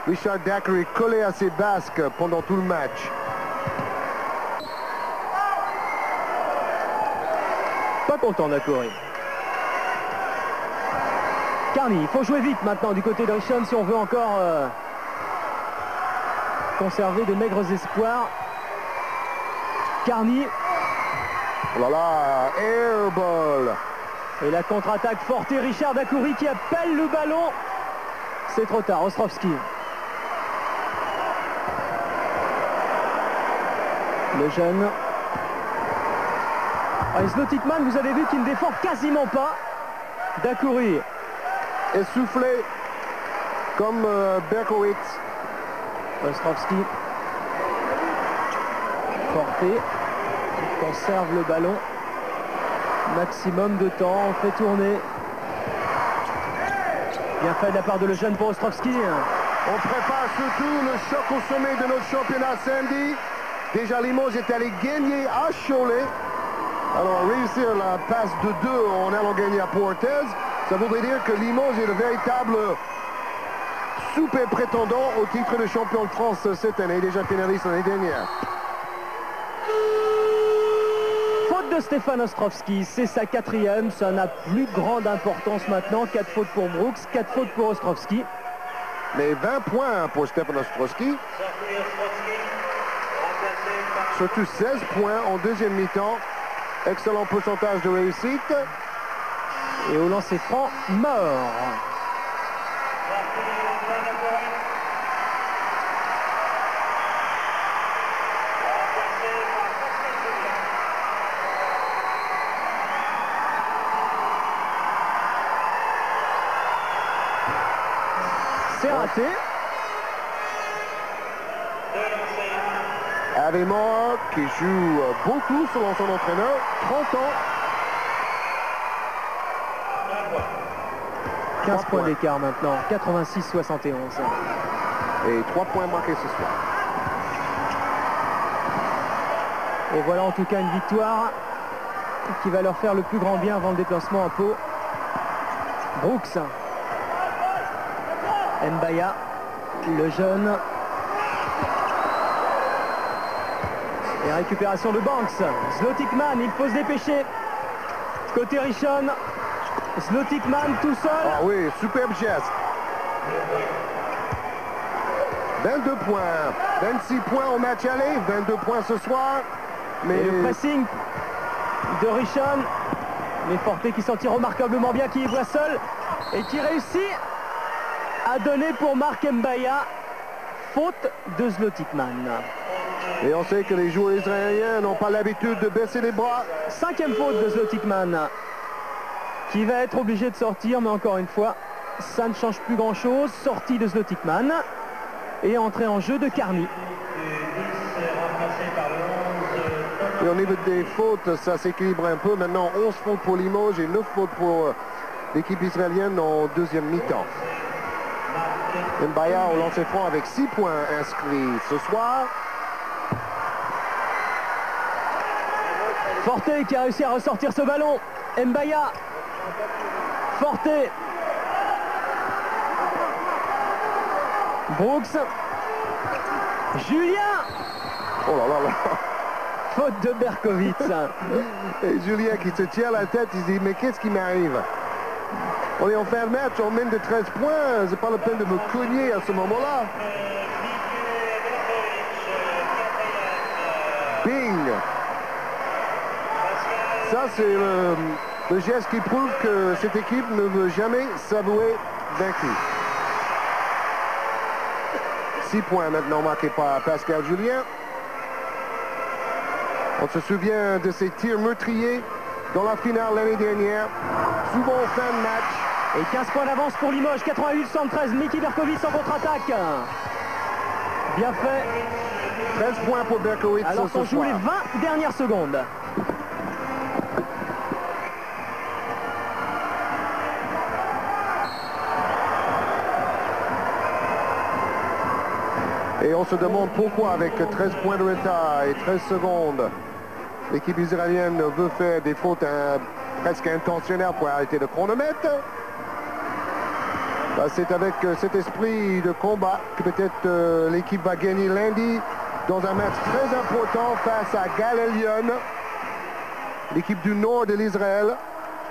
Richard Dackery collé à ses basques pendant tout le match. Pas content Dackery. Carney, il faut jouer vite maintenant du côté d'Ocean si on veut encore conserver de maigres espoirs. Carney. Oh là là, airball. Et la contre-attaque forte et Richard Dackery qui appelle le ballon. C'est trop tard, Ostrovski. Le jeune. Zlotitman, vous avez vu qu'il ne défend quasiment pas. Dackery. Essoufflé comme Berkowitz. Ostrovski. Forté. Conserve le ballon. Maximum de temps, on fait tourner. Bien fait de la part de Lejeune pour Ostrovski. On prépare surtout le choc au sommet de notre championnat samedi. Déjà Limoges est allé gagner à Cholet. Alors réussir la passe de 2 en allant gagner à Portez, ça voudrait dire que Limoges est le véritable super prétendant au titre de champion de France cette année, déjà finaliste l'année dernière. Faute de Stéphane Ostrovski, c'est sa 4e, ça n'a plus grande importance maintenant. 4 fautes pour Brooks, 4 fautes pour Ostrovski. Mais 20 points pour Stéphane Ostrovski. Surtout 16 points en deuxième mi-temps. Excellent pourcentage de réussite. Et au lancer franc, mort. C'est raté. Avemore qui joue beaucoup selon son entraîneur, 30 ans. 15 points d'écart maintenant, 86-71. Et 3 points marqués ce soir. Et voilà en tout cas une victoire qui va leur faire le plus grand bien avant le déplacement à Pau. Brooks. Mbaya, le jeune. Et récupération de Banks. Zlotitman, il faut se dépêcher. Côté Richon. Zlotitman tout seul. Ah oui, superbe geste. 22 points. 26 points au match aller, 22 points ce soir. Mais et le pressing de Richon. Mais Forté qui s'en tire remarquablement bien, qui y voit seul. Et qui réussit à donner pour Marc Mbaya. Faute de Zlotitman. Et on sait que les joueurs israéliens n'ont pas l'habitude de baisser les bras. 5e faute de Zlotitman, qui va être obligé de sortir, mais encore une fois, ça ne change plus grand-chose. Sortie de Zlotitman et entrée en jeu de Carney. Et au niveau des fautes, ça s'équilibre un peu. Maintenant, 11 fautes pour Limoges et 9 fautes pour l'équipe israélienne en deuxième mi-temps. Mbaya au lancer franc avec 6 points inscrits ce soir. Forté qui a réussi à ressortir ce ballon. Mbaya. Forté. Brooks. Julien. Oh là là là. Faute de Berkowitz. Et Julien qui se tient la tête, il se dit mais qu'est-ce qui m'arrive? On est en fin de match, on mène de 13 points, c'est pas la peine de me cogner à ce moment-là. Bing. Ça c'est Le geste qui prouve que cette équipe ne veut jamais s'avouer vaincue. 6 points maintenant marqués par Pascal Julien. On se souvient de ces tirs meurtriers dans la finale l'année dernière, souvent en fin de match. Et 15 points d'avance pour Limoges, 88-73, Miki Berkovic en contre-attaque. Bien fait. 13 points pour Berkovic alors qu'on joue les 20 dernières secondes. Et on se demande pourquoi, avec 13 points de retard et 13 secondes, l'équipe israélienne veut faire des fautes presque intentionnelles pour arrêter le chronomètre. C'est avec cet esprit de combat que peut-être l'équipe va gagner lundi dans un match très important face à Gal-Elyon, l'équipe du nord de l'Israël.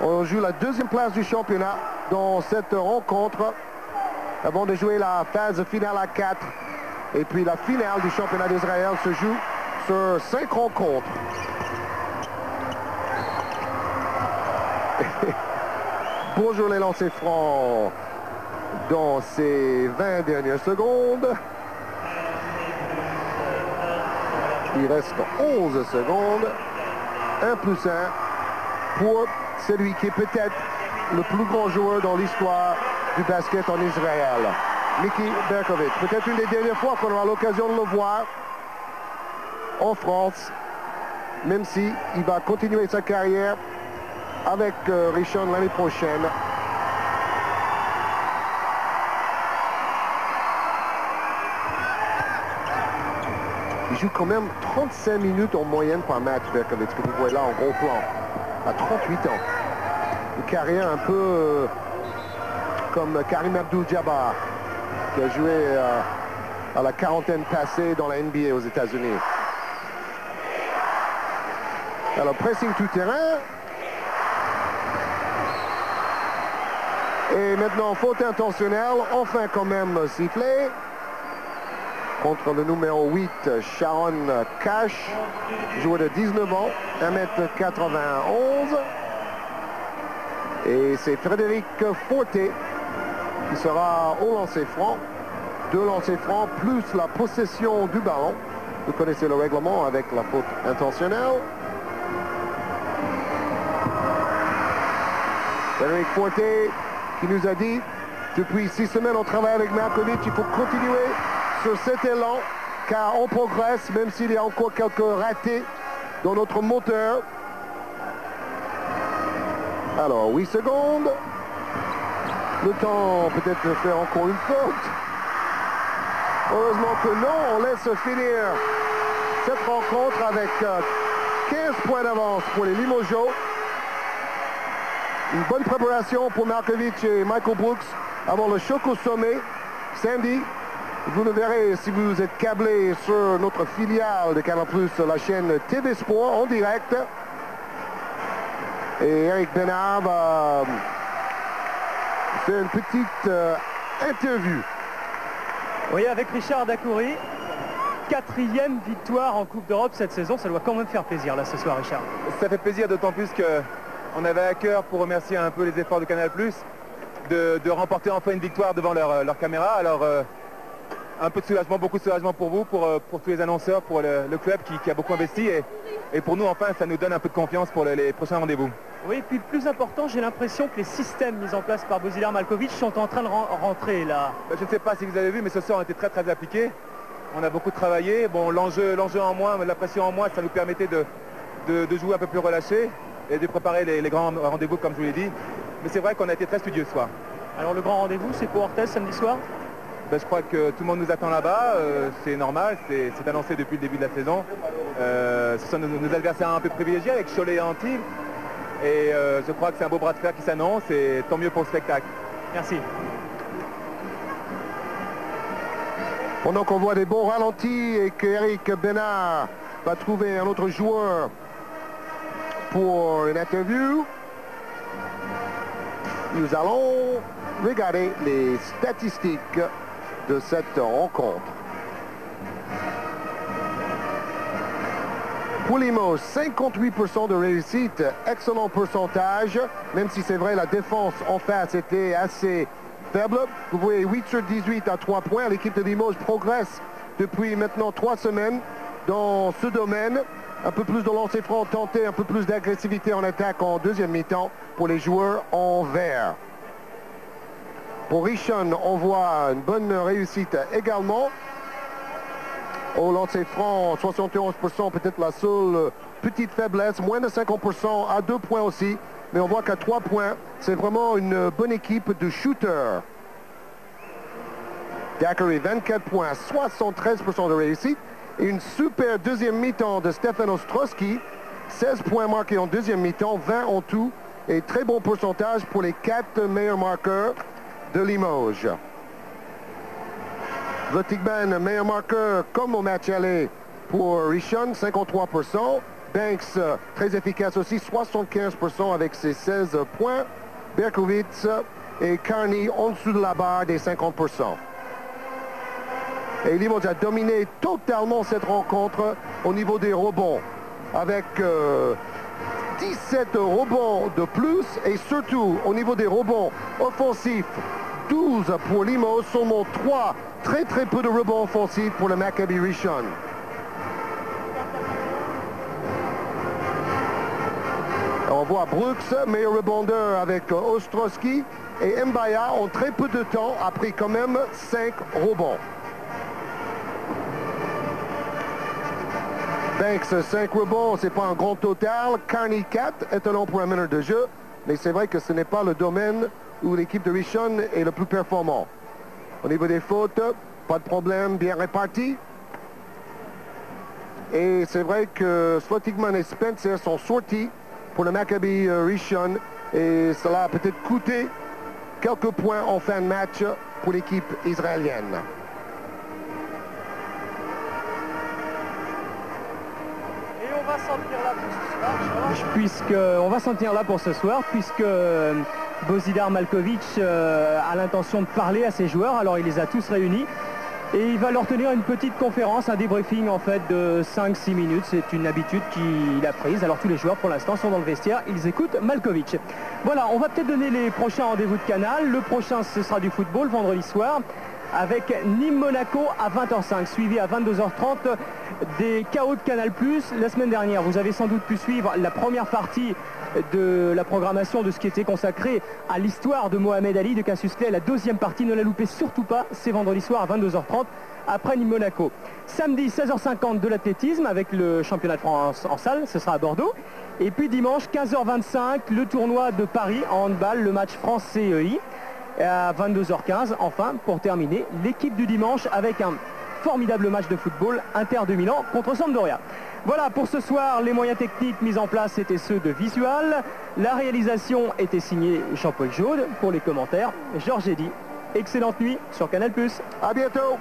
On joue la 2e place du championnat dans cette rencontre avant de jouer la phase finale à 4. Et puis la finale du championnat d'Israël se joue sur 5 rencontres. Bonjour les lancers francs dans ces 20 dernières secondes. Il reste 11 secondes. 1 plus 1 pour celui qui est peut-être le plus grand joueur dans l'histoire du basket en Israël. Miki Berkovic. Peut-être une des dernières fois qu'on aura l'occasion de le voir en France, même si il va continuer sa carrière avec Rishon l'année prochaine. Il joue quand même 35 minutes en moyenne par match, Berkovic, que vous voyez là en gros plan, à 38 ans. Une carrière un peu comme Karim Abdul-Jabbar, qui a joué à la quarantaine passée dans la NBA aux États-Unis. Alors, pressing tout terrain. Et maintenant, faute intentionnelle, enfin quand même sifflé. Contre le numéro 8, Sharon Cash, joueur de 19 ans, 1m91. Et c'est Frédéric Forté qui sera au lancer franc. 2 lancers francs plus la possession du ballon. Vous connaissez le règlement avec la faute intentionnelle. Frédéric Forté qui nous a dit, depuis 6 semaines on travaille avec Markovic, il faut continuer sur cet élan car on progresse même s'il y a encore quelques ratés dans notre moteur. Alors 8 secondes. Le temps peut-être de faire encore une faute. Heureusement que non, on laisse finir cette rencontre avec 15 points d'avance pour les Limogeaux. Une bonne préparation pour Markovic et Michael Brooks avant le choc au sommet samedi. Vous le verrez si vous êtes câblé sur notre filiale de Canal+, la chaîne TV Sport en direct. Et Eric Bénard va faire une petite interview. Oui, avec Richard Dacoury. 4e victoire en Coupe d'Europe cette saison. Ça doit quand même faire plaisir là ce soir, Richard. Ça fait plaisir, d'autant plus qu'on avait à cœur, pour remercier un peu les efforts de Canal+, de remporter enfin une victoire devant leur caméra. Alors un peu de soulagement, beaucoup de soulagement pour vous, pour tous les annonceurs, pour le club qui a beaucoup investi. Et pour nous, enfin, ça nous donne un peu de confiance pour les prochains rendez-vous. Oui, et puis le plus important, j'ai l'impression que les systèmes mis en place par Bozidar Malkovic sont en train de rentrer là. Je ne sais pas si vous avez vu, mais ce soir on était très très appliqués. On a beaucoup travaillé. Bon, l'enjeu en moins, la pression en moins, ça nous permettait de jouer un peu plus relâché et de préparer les grands rendez-vous comme je vous l'ai dit. Mais c'est vrai qu'on a été très studieux ce soir. Alors le grand rendez-vous, c'est pour Orthez samedi soir? Je crois que tout le monde nous attend là-bas, c'est normal, c'est annoncé depuis le début de la saison. Ce sont nos adversaires un peu privilégiés avec Cholet et Antibes. Et je crois que c'est un beau bras de fer qui s'annonce et tant mieux pour le spectacle. Merci. Pendant qu'on voit des bons ralentis et que Eric Bénard va trouver un autre joueur pour une interview, nous allons regarder les statistiques de cette rencontre. Pour Limoges, 58% de réussite, excellent pourcentage, même si c'est vrai la défense en face était assez faible. Vous voyez 8 sur 18 à 3 points. L'équipe de Limoges progresse depuis maintenant 3 semaines dans ce domaine. Un peu plus de lancer franc tenté, un peu plus d'agressivité en attaque en deuxième mi-temps pour les joueurs en vert. Pour Richon, on voit une bonne réussite également. Au lancer franc, 71%, peut-être la seule petite faiblesse, moins de 50% à 2 points aussi. Mais on voit qu'à 3 points, c'est vraiment une bonne équipe de shooters. Daiquiri, 24 points, 73% de réussite. Et une super deuxième mi-temps de Stefan Ostrowski. 16 points marqués en deuxième mi-temps, 20 en tout. Et très bon pourcentage pour les 4 meilleurs marqueurs de Limoges. Vltigman, meilleur marqueur comme au match aller pour Richon, 53%. Banks, très efficace aussi, 75% avec ses 16 points. Berkowitz et Carney en dessous de la barre des 50%. Et Limoges a dominé totalement cette rencontre au niveau des rebonds, avec 17 rebonds de plus, et surtout au niveau des rebonds offensifs, 12 pour Limoges, seulement 3, très peu de rebonds offensifs pour le Maccabi Richon. On voit Brooks, meilleur rebondeur avec Ostrowski, et Mbaya en très peu de temps a pris quand même 5 rebonds. Banks, 5 rebonds, c'est pas un grand total. Carney, 4, étonnant pour un meneur de jeu. Mais c'est vrai que ce n'est pas le domaine où l'équipe de Richon est le plus performant. Au niveau des fautes, pas de problème, bien réparti. Et c'est vrai que Vltigman et Spencer sont sortis pour le Maccabi Richon. Et cela a peut-être coûté quelques points en fin de match pour l'équipe israélienne. On va s'en tenir là pour ce soir, puisque Bozidar Maljkovic a l'intention de parler à ses joueurs. Alors il les a tous réunis et il va leur tenir une petite conférence, un débriefing en fait de 5-6 minutes. C'est une habitude qu'il a prise. Alors tous les joueurs pour l'instant sont dans le vestiaire, ils écoutent Maljkovic. Voilà, on va peut-être donner les prochains rendez-vous de Canal. Le prochain, ce sera du football vendredi soir, avec Nîmes-Monaco à 20h05, suivi à 22h30 des KO de Canal+. La semaine dernière, vous avez sans doute pu suivre la première partie de la programmation de ce qui était consacré à l'histoire de Mohamed Ali, de Cassius Clay. La deuxième partie, ne la loupez surtout pas, c'est vendredi soir à 22h30 après Nîmes-Monaco. Samedi, 16h50 de l'athlétisme avec le championnat de France en salle, ce sera à Bordeaux. Et puis dimanche, 15h25, le tournoi de Paris en handball, le match France-CEI. Et à 22h15, enfin, pour terminer, l'équipe du dimanche avec un formidable match de football, Inter de Milan contre Sampdoria. Voilà, pour ce soir, les moyens techniques mis en place étaient ceux de Visual. La réalisation était signée Jean-Paul Jaude. Pour les commentaires, Georges Eddy. Excellente nuit sur Canal+. À bientôt.